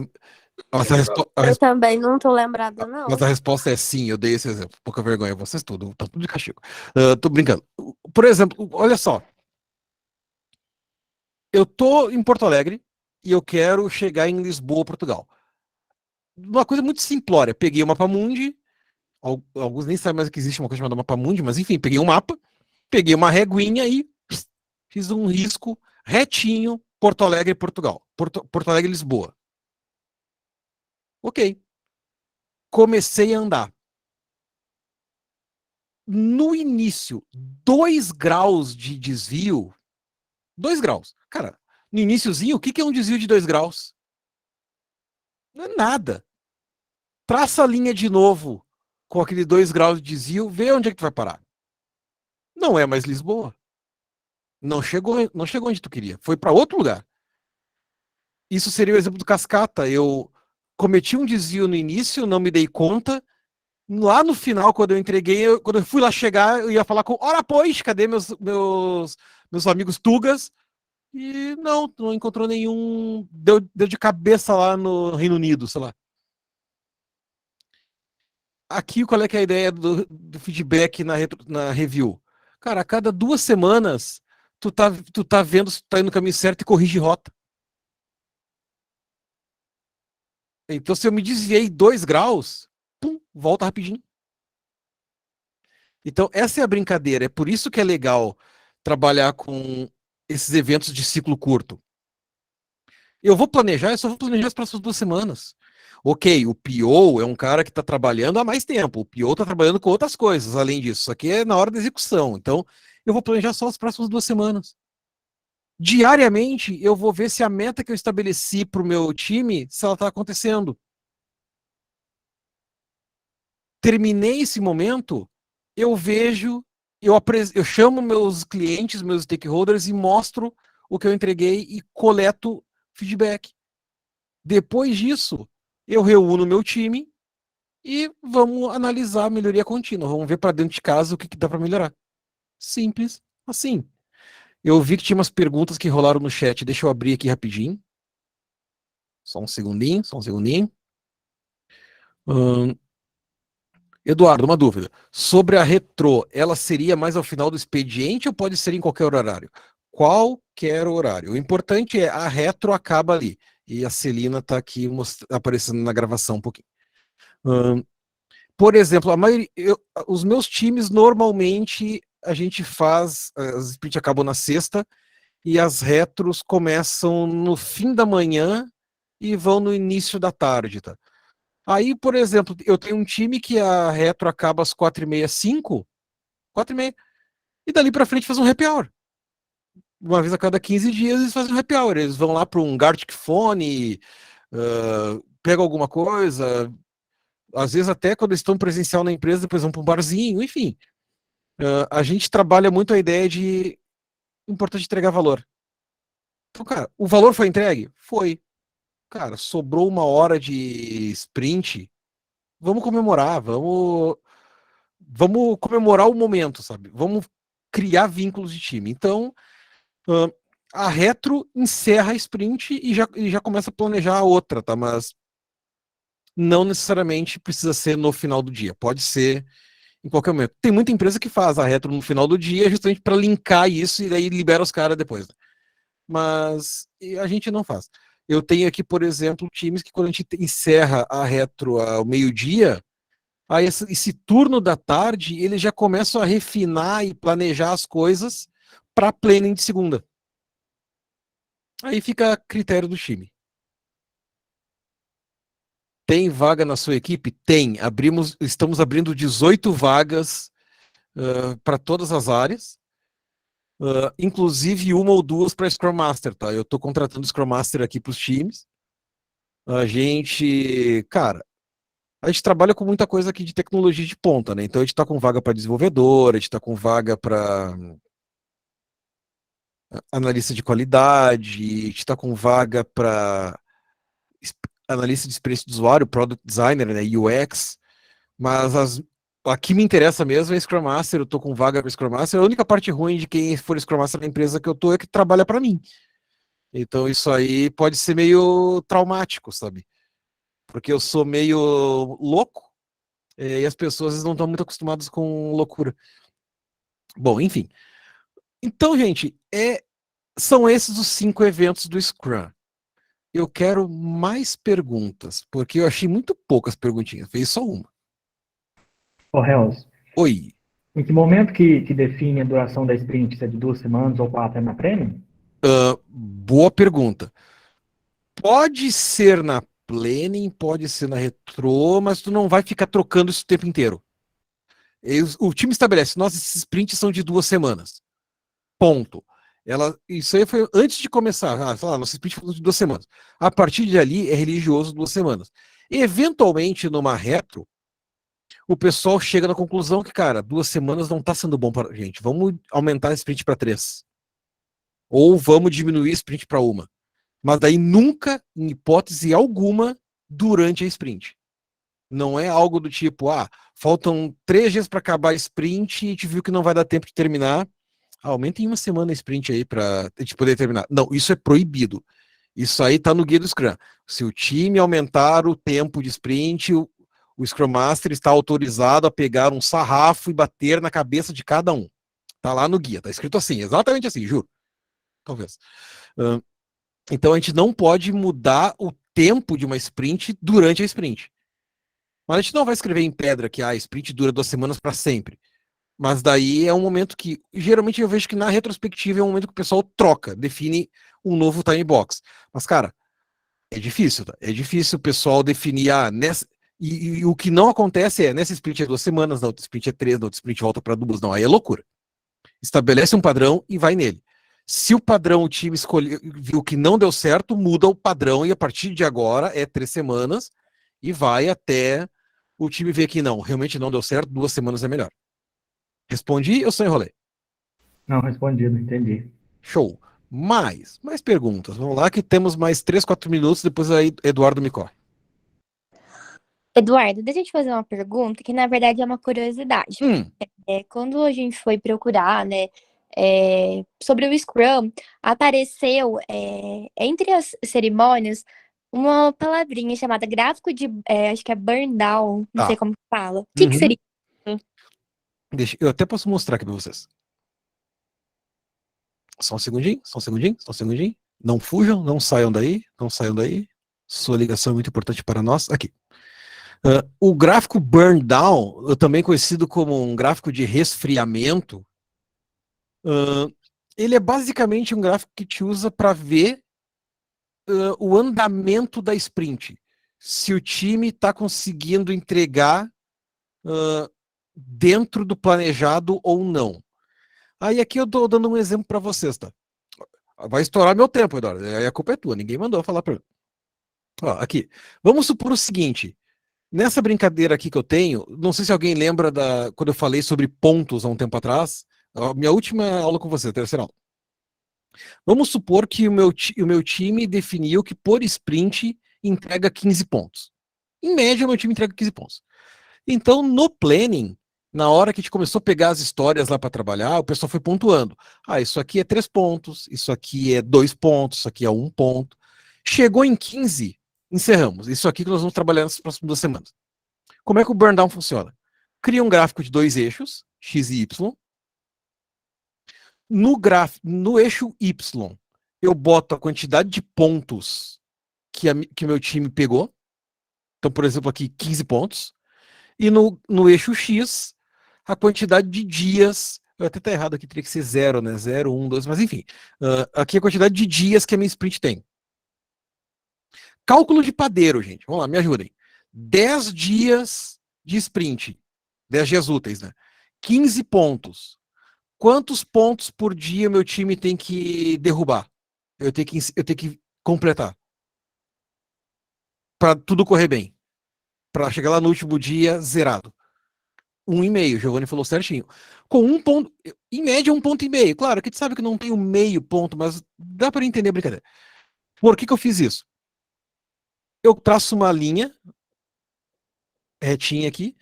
mas, Eu também não tô lembrada, não. mas a resposta é sim, eu dei esse exemplo. Pouca vergonha, vocês tudo, tá tudo de castigo. Tô brincando. Por exemplo, olha só. Eu tô em Porto Alegre e eu quero chegar em Lisboa, Portugal. Uma coisa muito simplória. Peguei o Mapamundi, alguns nem sabem mais que existe uma coisa chamada Mapamundi, mas enfim, peguei um mapa, peguei uma reguinha e fiz um risco retinho, Porto Alegre, Portugal. Porto Alegre, Lisboa. Ok. Comecei a andar. No início, 2 graus de desvio. 2 graus. Cara, no iniciozinho, o que é um desvio de 2 graus? Não é nada. Traça a linha de novo com aquele 2 graus de desvio, vê onde é que tu vai parar. Não é mais Lisboa. Não chegou onde tu queria. Foi para outro lugar. Isso seria o exemplo do cascata. Eu cometi um desvio no início, não me dei conta. Lá no final, quando eu entreguei, quando eu fui lá chegar, eu ia falar com, ora pois, cadê meus amigos tugas? E não encontrou nenhum. Deu de cabeça lá no Reino Unido, sei lá. Aqui, qual é que é a ideia do feedback na review? Cara, a cada 2 semanas, tu tá vendo se tu tá indo no caminho certo e corrige rota. Então, se eu me desviei 2 graus, pum, volta rapidinho. Então, essa é a brincadeira. É por isso que é legal trabalhar com esses eventos de ciclo curto. Eu só vou planejar as próximas 2 semanas. Ok, o PO é um cara que está trabalhando há mais tempo. O PO está trabalhando com outras coisas, além disso. Isso aqui é na hora da execução. Então, eu vou planejar só as próximas 2 semanas. Diariamente, eu vou ver se a meta que eu estabeleci para o meu time, se ela está acontecendo. Terminei esse momento, eu vejo, eu chamo meus clientes, meus stakeholders e mostro o que eu entreguei e coleto feedback. Depois disso, eu reúno meu time e vamos analisar a melhoria contínua. Vamos ver para dentro de casa o que dá para melhorar. Simples assim. Eu vi que tinha umas perguntas que rolaram no chat. Deixa eu abrir aqui rapidinho. Só um segundinho, só um segundinho. Eduardo, uma dúvida. Sobre a retrô, ela seria mais ao final do expediente ou pode ser em qualquer horário? Qualquer horário. O importante é a retro acaba ali. E a Celina está aqui aparecendo na gravação um pouquinho. Por exemplo, os meus times normalmente a gente faz, as sprints acabam na sexta e as retros começam no fim da manhã e vão no início da tarde, tá? Aí, por exemplo, eu tenho um time que a retro acaba às 4h30, 5, 4h30, e dali pra frente faz um happy hour. Uma vez a cada 15 dias eles fazem um happy hour. Eles vão lá para um Gartic Phone, pegam alguma coisa, às vezes até quando estão presencial na empresa, depois vão para um barzinho, enfim. A gente trabalha muito a ideia de importante entregar valor. Então, cara, o valor foi entregue? Foi. Cara, sobrou 1 hora de sprint, vamos comemorar, vamos comemorar o momento, sabe? Vamos criar vínculos de time. Então, a retro encerra a sprint e já começa a planejar a outra, tá? Mas não necessariamente precisa ser no final do dia, pode ser em qualquer momento. Tem muita empresa que faz a retro no final do dia justamente para linkar isso e daí libera os caras depois, né? Mas a gente não faz. Eu tenho aqui, por exemplo, times que quando a gente encerra a retro ao meio-dia, aí esse turno da tarde, eles já começam a refinar e planejar as coisas para planning de segunda. Aí fica a critério do time. Tem vaga na sua equipe? Tem. Estamos abrindo 18 vagas para todas as áreas, inclusive 1 ou 2 para Scrum Master, tá? Eu estou contratando Scrum Master aqui para os times. A gente trabalha com muita coisa aqui de tecnologia de ponta, né? Então a gente está com vaga para desenvolvedor, a gente está com vaga para analista de qualidade, a gente está com vaga para analista de experiência do usuário, product designer, né, UX, mas a que me interessa mesmo é Scrum Master. Eu tô com vaga para Scrum Master. A única parte ruim de quem for Scrum Master na empresa que eu tô é que trabalha para mim. Então isso aí pode ser meio traumático, sabe? Porque eu sou meio louco e as pessoas não estão muito acostumadas com loucura. Bom, enfim. Então, gente, são esses os 5 eventos do Scrum. Eu quero mais perguntas, porque eu achei muito poucas perguntinhas. Fez só uma. Ô, Hells, Oi. em que momento que define a duração da sprint? Se é de 2 semanas ou 4 é na Premium? Boa pergunta. Pode ser na planning, pode ser na retro, mas tu não vai ficar trocando isso o tempo inteiro. O time estabelece, nossa, esses sprints são de 2 semanas. Ponto. Isso aí foi antes de começar. Sei lá, nosso sprint foi de 2 semanas. A partir de ali é religioso 2 semanas. Eventualmente, numa retro, o pessoal chega na conclusão que, cara, 2 semanas não tá sendo bom para a gente. Vamos aumentar a sprint para 3. Ou vamos diminuir a sprint para 1. Mas daí nunca, em hipótese alguma, durante a sprint. Não é algo do tipo, faltam 3 dias para acabar a sprint e a gente viu que não vai dar tempo de terminar. Aumenta em 1 semana a sprint aí para a gente poder terminar. Não, isso é proibido. Isso aí tá no guia do Scrum. Se o time aumentar o tempo de sprint, o Scrum Master está autorizado a pegar um sarrafo e bater na cabeça de cada um. Tá lá no guia, tá escrito assim, exatamente assim, juro. Talvez. Então a gente não pode mudar o tempo de uma sprint durante a sprint. Mas a gente não vai escrever em pedra que a sprint dura 2 semanas para sempre. Mas daí é um momento que, geralmente eu vejo que na retrospectiva é um momento que o pessoal troca, define um novo time box. Mas, cara, é difícil, tá? É difícil o pessoal definir, e o que não acontece é, nessa sprint é 2 semanas, na outra sprint é 3, na outra sprint volta para 2, não, aí é loucura. Estabelece um padrão e vai nele. Se o padrão o time viu que não deu certo, muda o padrão e a partir de agora é 3 semanas e vai até o time ver que não, realmente não deu certo, 2 semanas é melhor. Respondi ou só enrolei? Não, respondido, entendi. Show. Mais perguntas. Vamos lá que temos mais 3, 4 minutos, depois aí Eduardo me corre. Eduardo, deixa eu te fazer uma pergunta que na verdade é uma curiosidade. Quando a gente foi procurar, né, sobre o Scrum, apareceu entre as cerimônias uma palavrinha chamada gráfico de, acho que é burn down, não sei como fala. O que seria? Eu até posso mostrar aqui para vocês. Só um segundinho. Não fujam, não saiam daí. Sua ligação é muito importante para nós. Aqui. O gráfico burn down, também conhecido como um gráfico de resfriamento, ele é basicamente um gráfico que te usa para ver o andamento da sprint. Se o time está conseguindo entregar dentro do planejado ou não. Aí aqui eu tô dando um exemplo para vocês, tá? Vai estourar meu tempo, Eduardo. Aí a culpa é tua, ninguém mandou falar para mim. Aqui. Vamos supor o seguinte. Nessa brincadeira aqui que eu tenho, não sei se alguém lembra quando eu falei sobre pontos há um tempo atrás, a minha última aula com você, terceira aula. Vamos supor que o meu time definiu que por sprint entrega 15 pontos. Em média, o meu time entrega 15 pontos. Então, no planning, na hora que a gente começou a pegar as histórias lá para trabalhar, o pessoal foi pontuando. Isso aqui é 3 pontos, isso aqui é 2 pontos, isso aqui é 1 ponto. Chegou em 15, encerramos. Isso aqui que nós vamos trabalhar nas próximas 2 semanas. Como é que o burn down funciona? Cria um gráfico de 2 eixos, X e Y. No eixo Y, eu boto a quantidade de pontos que o meu time pegou. Então, por exemplo, aqui 15 pontos. E no eixo X, a quantidade de dias. Até tá errado aqui, teria que ser 0, né? 0, 1, 2, mas enfim. Aqui a quantidade de dias que a minha sprint tem. Cálculo de padeiro, gente. Vamos lá, me ajudem. 10 dias de sprint. 10 dias úteis, né? 15 pontos. Quantos pontos por dia meu time tem que derrubar? Eu tenho que completar. Para tudo correr bem. Para chegar lá no último dia zerado. 1,5. Giovanni falou certinho. Com 1 ponto, em média 1,5 ponto. Claro que a gente sabe que não tem um meio ponto, mas dá para entender a brincadeira. Por que eu fiz isso? Eu traço uma linha retinha aqui,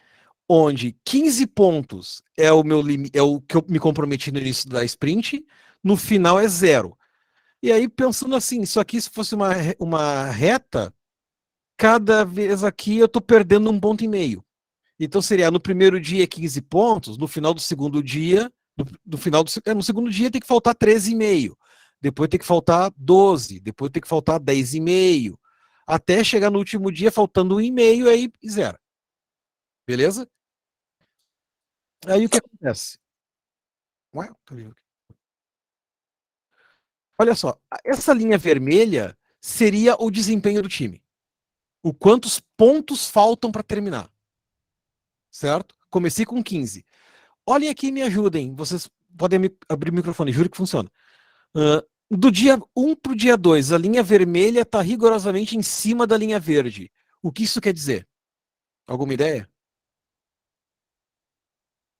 onde 15 pontos é o meu limite, é o que eu me comprometi no início da sprint, no final é 0. E aí, pensando assim, isso aqui, se fosse uma reta, cada vez aqui eu estou perdendo 1,5 ponto. Então seria no primeiro dia 15 pontos, no final do segundo dia, no segundo dia tem que faltar 13,5. Depois tem que faltar 12, depois tem que faltar 10,5, até chegar no último dia faltando 1,5, aí zero. Beleza? Aí o que acontece? Olha só, essa linha vermelha seria o desempenho do time. O quantos pontos faltam para terminar. Certo? Comecei com 15. Olhem aqui e me ajudem. Vocês podem abrir o microfone, juro que funciona. Do dia 1 para o dia 2, a linha vermelha está rigorosamente em cima da linha verde. O que isso quer dizer? Alguma ideia?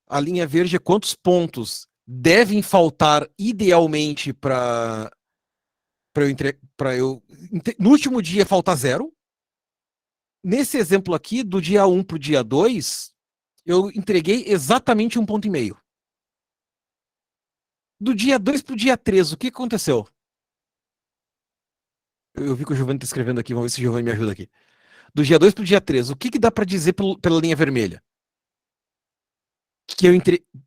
A linha verde é quantos pontos devem faltar idealmente para eu. No último dia faltar 0. Nesse exemplo aqui, do dia 1 para o dia 2, eu entreguei exatamente 1,5 ponto. Do dia 2 para o dia 3, o que aconteceu? Eu vi que o Giovanni está escrevendo aqui, vamos ver se o Giovanni me ajuda aqui. Do dia 2 para o dia 3, o que dá para dizer pela linha vermelha? Que eu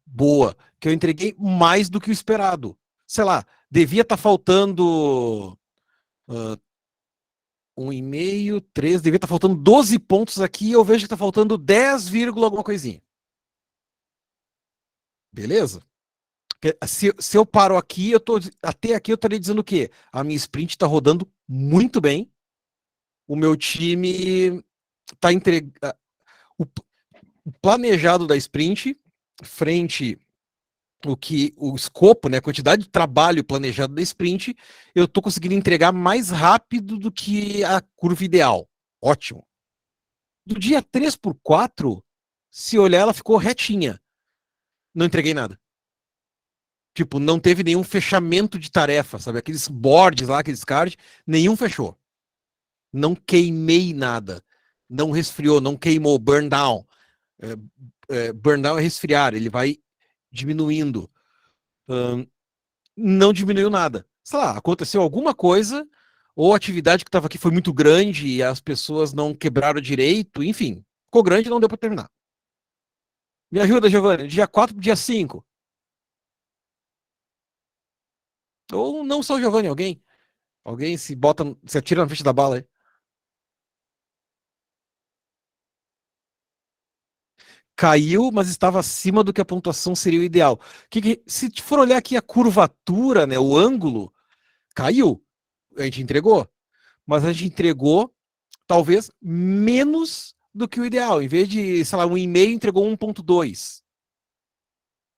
Boa, que eu entreguei mais do que o esperado. Sei lá, devia estar faltando 1,5, 3, devia estar faltando 12 pontos aqui, eu vejo que está faltando 10, alguma coisinha. Beleza? Se eu paro aqui, até aqui eu estaria dizendo o quê? A minha sprint está rodando muito bem. O meu time está entregando. O planejado da sprint, frente o escopo, né, a quantidade de trabalho planejado da sprint, eu estou conseguindo entregar mais rápido do que a curva ideal. Ótimo. Do dia 3 por 4, se olhar, ela ficou retinha. Não entreguei nada. Tipo, não teve nenhum fechamento de tarefa, sabe? Aqueles boards lá, aqueles cards, nenhum fechou. Não queimei nada. Não resfriou, não queimou. Burn down. Burn down é resfriar, ele vai diminuindo. Não diminuiu nada. Sei lá, aconteceu alguma coisa, ou a atividade que estava aqui foi muito grande e as pessoas não quebraram direito, enfim. Ficou grande e não deu para terminar. Me ajuda, Giovanni. Dia 4 pro dia 5. Ou não só o Giovanni, alguém. Alguém se atira na frente da bala aí. Caiu, mas estava acima do que a pontuação seria o ideal. Se for olhar aqui a curvatura, né, o ângulo, caiu. A gente entregou. Mas a gente entregou talvez menos do que o ideal. Em vez de, sei lá, 1,5, entregou 1,2.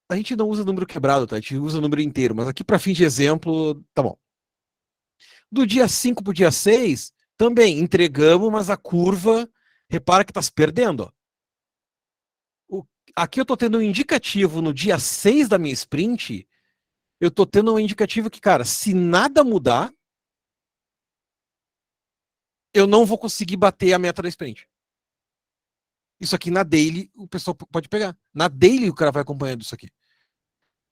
A gente não usa número quebrado, tá? A gente usa número inteiro. Mas aqui, para fim de exemplo, tá bom. Do dia 5 para o dia 6, também entregamos, mas a curva Repara que tá se perdendo, ó. Aqui eu tô tendo um indicativo no dia 6 da minha sprint, eu tô tendo um indicativo que, cara, se nada mudar, eu não vou conseguir bater a meta da sprint. Isso aqui na daily o pessoal pode pegar. Na daily o cara vai acompanhando isso aqui.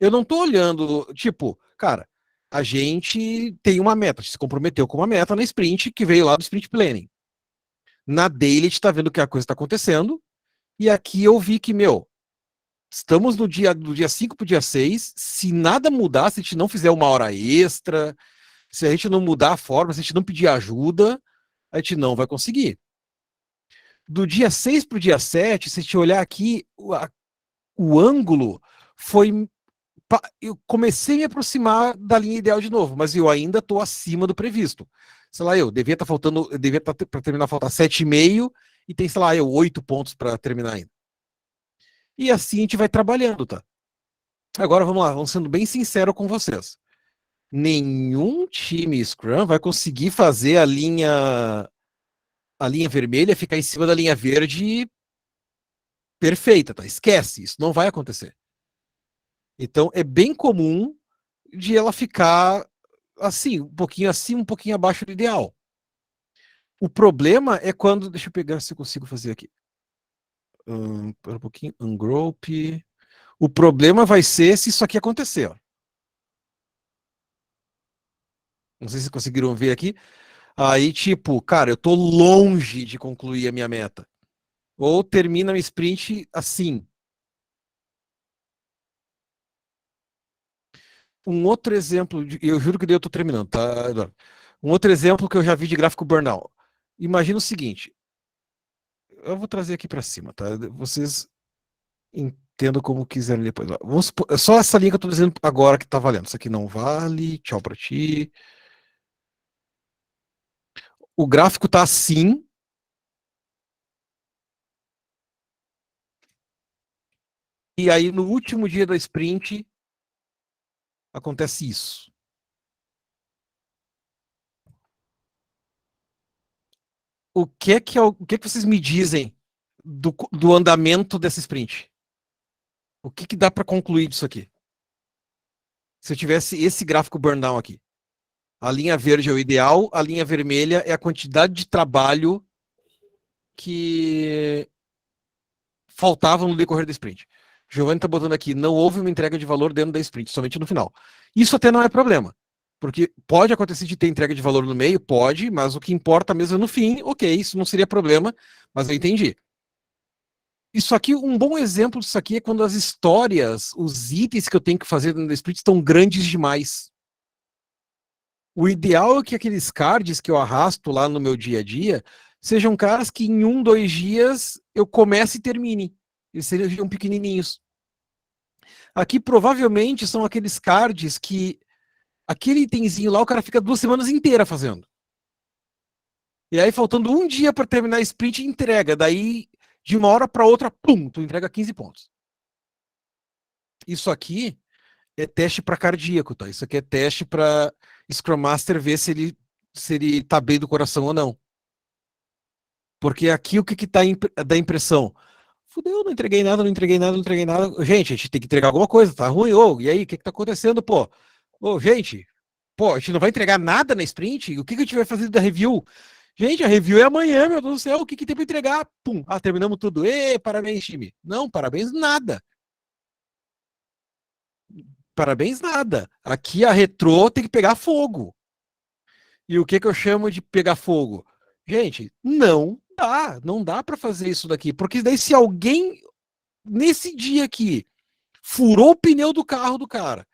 Eu não tô olhando, tipo, cara, a gente tem uma meta, a gente se comprometeu com uma meta na sprint que veio lá do sprint planning. Na daily a gente tá vendo que a coisa tá acontecendo, e aqui eu vi que, meu, estamos no do dia 5 pro dia 6, se nada mudar, se a gente não fizer uma hora extra, se a gente não mudar a forma, se a gente não pedir ajuda, a gente não vai conseguir. Do dia 6 pro dia 7, se a gente olhar aqui, o ângulo foi. Eu comecei a me aproximar da linha ideal de novo, mas eu ainda estou acima do previsto. Sei lá, eu devia estar faltando, eu devia estar para terminar, faltar 7,5 e tem, sei lá, 8 pontos para terminar ainda. E assim a gente vai trabalhando, tá? Agora vamos lá, vamos sendo bem sincero com vocês. Nenhum time Scrum vai conseguir fazer a linha vermelha ficar em cima da linha verde perfeita, tá? Esquece, isso não vai acontecer. Então é bem comum de ela ficar assim, um pouquinho acima, um pouquinho abaixo do ideal. O problema é quando, deixa eu pegar se eu consigo fazer aqui. Um pouquinho, ungroup. O problema vai ser se isso aqui acontecer, ó. Não sei se conseguiram ver aqui. Aí, tipo, cara, eu tô longe de concluir a minha meta. Ou termina a minha sprint assim. Um outro exemplo, eu juro que daí eu tô terminando, tá, Eduardo? Um outro exemplo que eu já vi de gráfico burnout. Imagina o seguinte, eu vou trazer aqui para cima, tá? Vocês entendam como quiserem depois. Vamos supor, só essa linha que eu tô dizendo agora que tá valendo. Isso aqui não vale, tchau para ti. O gráfico tá assim. E aí no último dia da sprint acontece isso. O que que vocês me dizem do andamento dessa sprint? O que que dá para concluir disso aqui? Se eu tivesse esse gráfico burn-down aqui. A linha verde é o ideal, a linha vermelha é a quantidade de trabalho que faltava no decorrer da sprint. Giovanni está botando aqui, não houve uma entrega de valor dentro da sprint, somente no final. Isso até não é problema, porque pode acontecer de ter entrega de valor no meio, pode, mas o que importa mesmo é no fim, ok, isso não seria problema, mas eu entendi. Isso aqui, um bom exemplo disso aqui é quando as histórias, os itens que eu tenho que fazer dentro da sprint estão grandes demais. O ideal é que aqueles cards que eu arrasto lá no meu dia a dia sejam caras que em 1, 2 dias eu comece e termine. Eles sejam pequenininhos. Aqui provavelmente são aqueles cards que aquele itemzinho lá o cara fica 2 semanas inteiras fazendo. E aí faltando um dia para terminar a sprint entrega. Daí de uma hora para outra, pum, tu entrega 15 pontos. Isso aqui é teste para cardíaco, tá? Isso aqui é teste para Scrum Master ver se ele tá bem do coração ou não. Porque aqui o que que dá impressão? Fudeu, não entreguei nada, não entreguei nada, não entreguei nada. Gente, a gente tem que entregar alguma coisa, tá ruim, ô, e aí, o que que tá acontecendo, pô? Ô, gente, pô, a gente não vai entregar nada na sprint? O que que a gente vai fazer da review? Gente, a review é amanhã, meu Deus do céu, o que que tem pra entregar? Pum, terminamos tudo. Ê, parabéns, time. Não, parabéns nada. Parabéns nada. Aqui a retrô tem que pegar fogo. E o que que eu chamo de pegar fogo? Gente, não dá para fazer isso daqui, porque daí se alguém nesse dia aqui furou o pneu do carro do cara,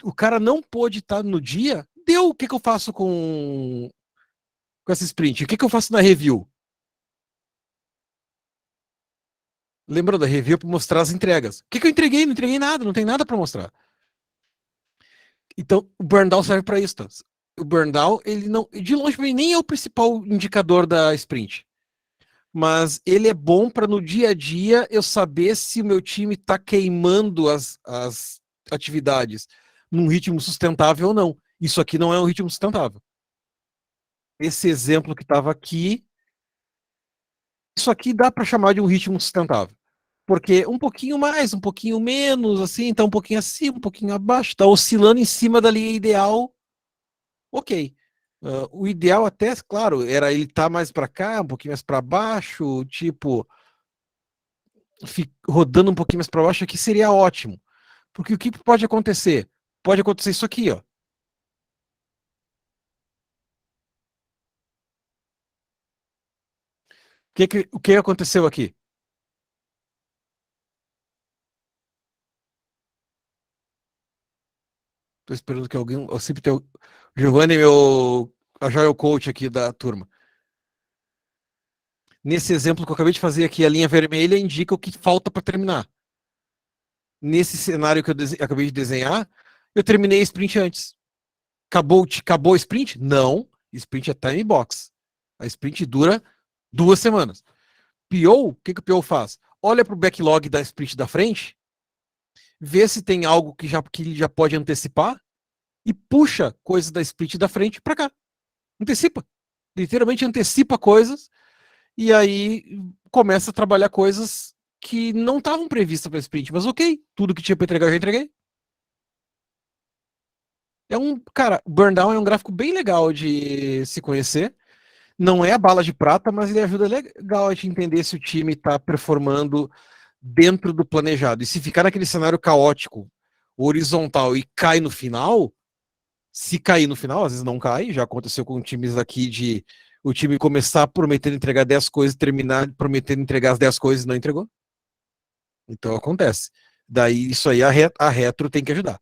o cara não pôde estar no dia, deu, o que que eu faço com essa sprint? O que que eu faço na review? Lembra da review para mostrar as entregas? O que que eu entreguei? Não entreguei nada, não tem nada para mostrar. Então, o burndown serve para isso. Tá? O burndown, ele não, de longe, nem é o principal indicador da sprint. Mas ele é bom para no dia a dia eu saber se o meu time está queimando as atividades num ritmo sustentável ou não. Isso aqui não é um ritmo sustentável. Esse exemplo que estava aqui isso aqui dá para chamar de um ritmo sustentável. Porque um pouquinho mais, um pouquinho menos, assim, tá um pouquinho acima, um pouquinho abaixo, tá oscilando em cima da linha ideal, ok. O ideal até, claro, era ele estar mais para cá, um pouquinho mais para baixo, tipo, rodando um pouquinho mais para baixo aqui seria ótimo. Porque o que pode acontecer? Pode acontecer isso aqui, ó. O que aconteceu aqui? Tô esperando que alguém. Eu sempre tenho. Giovanni, meu. A Joel Coach aqui da turma. Nesse exemplo que eu acabei de fazer aqui, a linha vermelha indica o que falta para terminar. Nesse cenário que eu acabei de desenhar, eu terminei a sprint antes. Acabou a sprint? Não. Sprint é time box. A sprint dura 2 semanas. PO, o que o PO faz? Olha para o backlog da sprint da frente, vê se tem algo que ele já pode antecipar e puxa coisas da sprint da frente para cá. Antecipa. Literalmente antecipa coisas e aí começa a trabalhar coisas que não estavam previstas para sprint, mas ok, tudo que tinha para entregar eu já entreguei. Cara, o Burndown é um gráfico bem legal de se conhecer. Não é a bala de prata, mas ele ajuda legal a te entender se o time está performando dentro do planejado. E se ficar naquele cenário caótico, horizontal e cai no final, se cair no final, às vezes não cai, já aconteceu com times aqui de o time começar prometendo entregar 10 coisas, terminar prometendo entregar as 10 coisas e não entregou. Então acontece. Daí isso aí a retro tem que ajudar.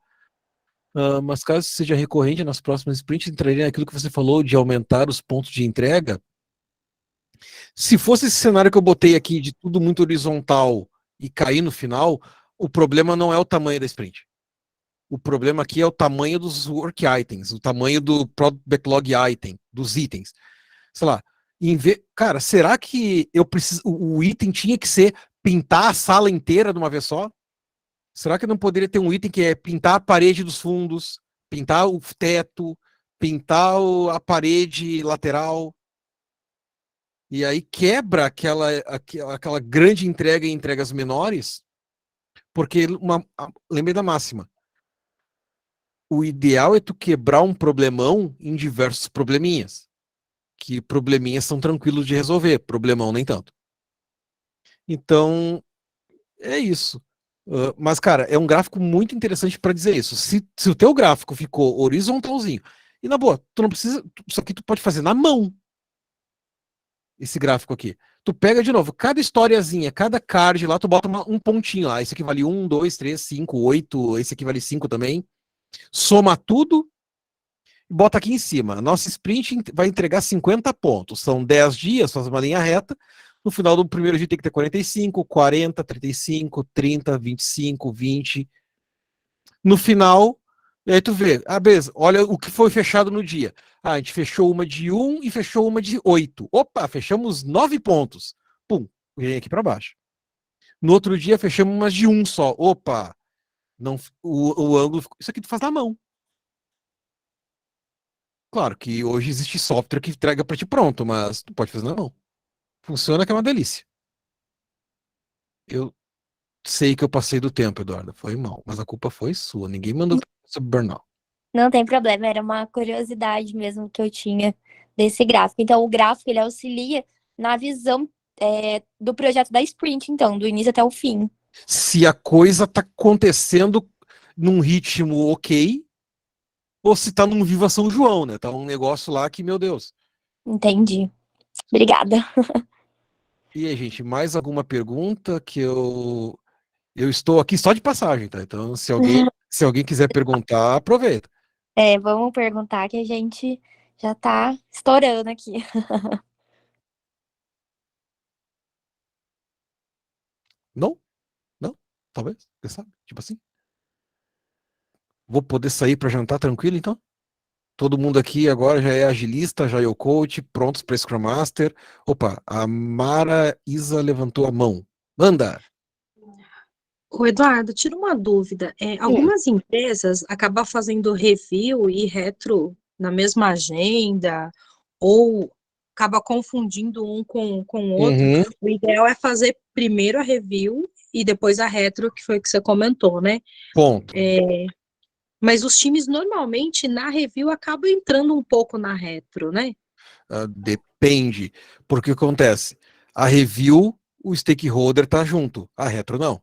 Mas caso seja recorrente nas próximas sprints, entraria naquilo que você falou de aumentar os pontos de entrega. Se fosse esse cenário que eu botei aqui de tudo muito horizontal e cair no final, o problema não é o tamanho da sprint. O problema aqui é o tamanho dos work items, o tamanho do product backlog item, dos itens. Sei lá, cara, será que eu preciso, o item tinha que ser pintar a sala inteira de uma vez só? Será que não poderia ter um item que é pintar a parede dos fundos, pintar o teto, pintar a parede lateral? E aí quebra aquela grande entrega em entregas menores, porque lembre da máxima. O ideal é tu quebrar um problemão em diversos probleminhas. Que probleminhas são tranquilos de resolver, problemão nem tanto. Então, é isso. Mas, cara, é um gráfico muito interessante para dizer isso. Se o teu gráfico ficou horizontalzinho, e na boa, tu não precisa. Isso aqui tu pode fazer na mão. Esse gráfico aqui. Tu pega de novo, cada historiazinha, cada card lá, tu bota um pontinho lá. Esse aqui vale 1, 2, 3, 5, 8. Esse aqui vale 5 também. Soma tudo e bota aqui em cima. Nossa sprint vai entregar 50 pontos. São 10 dias, faz uma linha reta. No final do primeiro dia tem que ter 45, 40, 35, 30, 25, 20. No final, e aí tu vê, beleza, olha o que foi fechado no dia. A gente fechou uma de 1 e fechou uma de 8. Opa, fechamos 9 pontos. Pum, vem aqui para baixo. No outro dia fechamos umas de 1 só. Opa, não, o ângulo, isso aqui tu faz na mão. Claro que hoje existe software que entrega para ti pronto, mas tu pode fazer na mão. Funciona que é uma delícia. Eu sei que eu passei do tempo, Eduardo. Foi mal, mas a culpa foi sua. Ninguém mandou sobre burnout. Não tem problema, era uma curiosidade mesmo que eu tinha desse gráfico. Então, o gráfico, ele auxilia na visão do projeto da sprint, então, do início até o fim. Se a coisa tá acontecendo num ritmo ok, ou se tá num Viva São João, né? Tá um negócio lá que, meu Deus. Entendi. Obrigada. E aí, gente, mais alguma pergunta que eu estou aqui só de passagem, tá? Então, se alguém quiser perguntar, aproveita. Vamos perguntar que a gente já tá estourando aqui. Não? Não? Talvez? Você sabe? Tipo assim? Vou poder sair para jantar tranquilo, então? Todo mundo aqui agora já é agilista, já é o coach, prontos para Scrum Master. Opa, a Mara Isa levantou a mão. Manda! Ô Eduardo, tira uma dúvida. Algumas empresas acabam fazendo review e retro na mesma agenda, ou acaba confundindo um com o outro. Uhum. O ideal é fazer primeiro a review e depois a retro, que foi o que você comentou, né? Ponto. Mas os times normalmente na review acabam entrando um pouco na retro, né? Depende. Porque o que acontece? A review, o stakeholder tá junto, a retro não.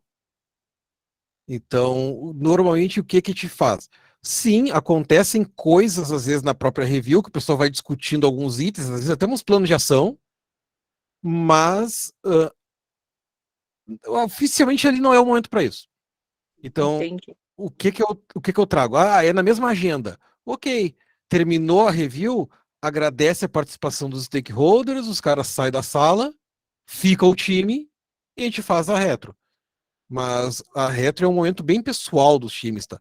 Então, normalmente, o que que te faz? Sim, acontecem coisas, às vezes, na própria review, que o pessoal vai discutindo alguns itens, às vezes até uns planos de ação, mas oficialmente ali não é o momento para isso. Então, Entendi. o que que eu trago? Ah, é na mesma agenda. Ok, terminou a review, agradece a participação dos stakeholders, os caras saem da sala, fica o time e a gente faz a retro. Mas a retro é um momento bem pessoal dos times, tá?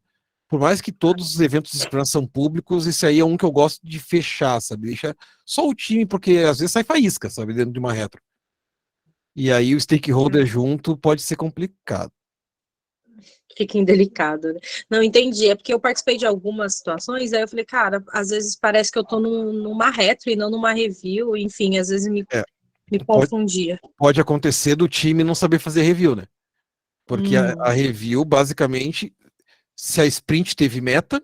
Por mais que todos os eventos de Scrum são públicos, esse aí é um que eu gosto de fechar, sabe? Deixa só o time, porque às vezes sai faísca, sabe? Dentro de uma retro. E aí o stakeholder junto pode ser complicado. Fica indelicado, né? Não entendi, é porque eu participei de algumas situações, aí eu falei, cara, às vezes parece que eu tô numa retro e não numa review, enfim, às vezes É, me pode, confundia. pode acontecer do time não saber fazer review, né? Porque a review, basicamente, se a sprint teve meta,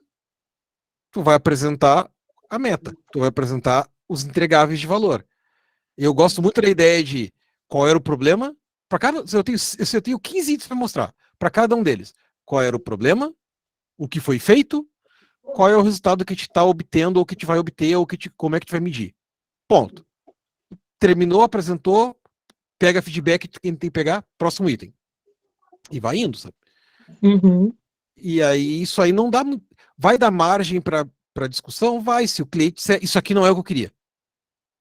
tu vai apresentar a meta, tu vai apresentar os entregáveis de valor. Eu gosto muito da ideia de qual era o problema. Para cada, se eu tenho 15 itens para mostrar para cada um deles. Qual era o problema, o que foi feito, qual é o resultado que a gente está obtendo, ou que a gente vai obter, ou como é que a gente vai medir. Ponto. Terminou, apresentou, pega feedback, quem tem que pegar, próximo item. E vai indo, sabe? Uhum. E aí isso aí não dá. Vai dar margem para discussão? Vai, se o cliente disser, isso aqui não é o que eu queria.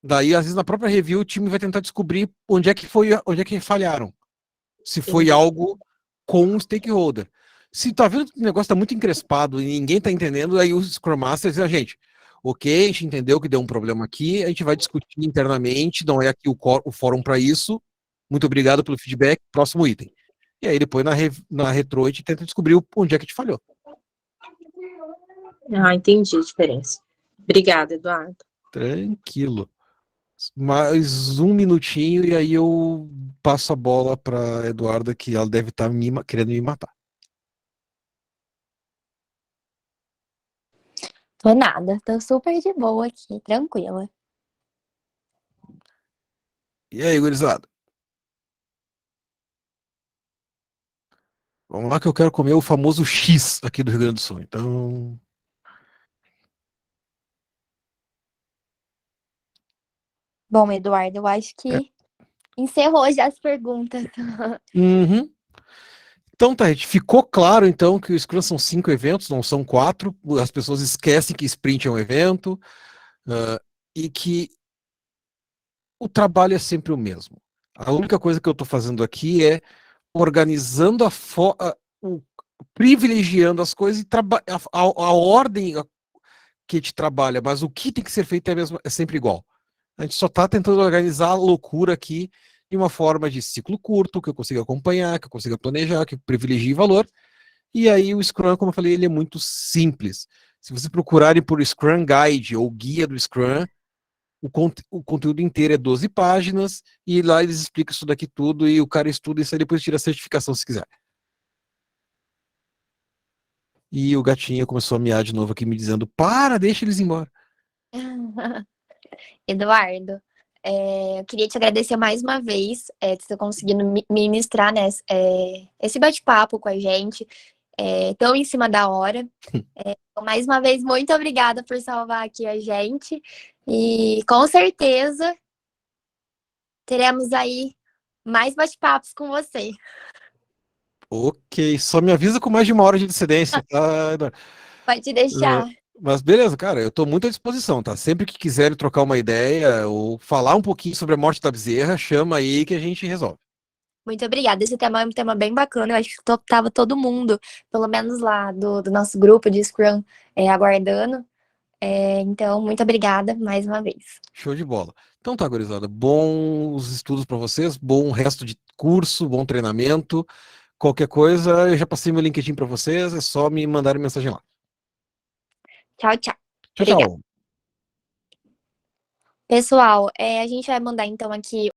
Daí, às vezes, na própria review, o time vai tentar descobrir onde é que falharam. Se foi Entendi. algo com o stakeholder. Se tá vendo que o negócio tá muito encrespado e ninguém tá entendendo, aí o Scrum Master diz, gente, ok, a gente entendeu que deu um problema aqui, a gente vai discutir internamente, não é aqui o fórum para isso. Muito obrigado pelo feedback, próximo item. E aí depois na retro a gente tenta descobrir onde é que a gente falhou. Ah, entendi a diferença. Obrigada, Eduardo. Tranquilo. Mais um minutinho e aí eu passo a bola para Eduarda, que ela deve estar querendo me matar. Tô nada, tô super de boa aqui, tranquila. E aí, gurizada? Vamos lá que eu quero comer o famoso X aqui do Rio Grande do Sul. Então, Bom, Eduardo, eu acho é. que encerrou já as perguntas. Uhum. Então tá, gente, ficou claro então que o Scrum são 5 eventos, não são 4. As pessoas esquecem que sprint é um evento, e que o trabalho é sempre o mesmo. A única coisa que eu estou fazendo aqui é organizando privilegiando as coisas e a ordem que a gente trabalha, mas o que tem que ser feito é sempre igual. A gente só está tentando organizar a loucura aqui de uma forma de ciclo curto, que eu consiga acompanhar, que eu consiga planejar, que eu privilegie valor. E aí o Scrum, como eu falei, ele é muito simples. Se vocês procurarem por Scrum Guide ou Guia do Scrum, o conteúdo inteiro é 12 páginas, e lá eles explicam isso daqui tudo, e o cara estuda isso e depois tira a certificação se quiser. E o gatinho começou a miar de novo aqui, me dizendo, deixa eles embora. Eduardo, eu queria te agradecer mais uma vez de você conseguindo ministrar, né, esse bate-papo com a gente, tão em cima da hora. Mais uma vez, muito obrigada por salvar aqui a gente. E com certeza teremos aí mais bate-papos com você. Ok, só me avisa com mais de 1 hora de antecedência, tá, Eduardo? Pode deixar. Mas beleza, cara, eu tô muito à disposição, tá? Sempre que quiserem trocar uma ideia ou falar um pouquinho sobre a morte da bezerra, chama aí que a gente resolve. Muito obrigada. Esse tema é um tema bem bacana. Eu acho que tava todo mundo, pelo menos lá do nosso grupo de Scrum, aguardando. Então, muito obrigada mais uma vez. Show de bola. Então tá, gurizada, bons estudos para vocês, bom resto de curso, bom treinamento. Qualquer coisa, eu já passei meu LinkedIn para vocês, é só me mandarem mensagem lá. Tchau, tchau. Tchau, Obrigada. tchau. Pessoal, a gente vai mandar então aqui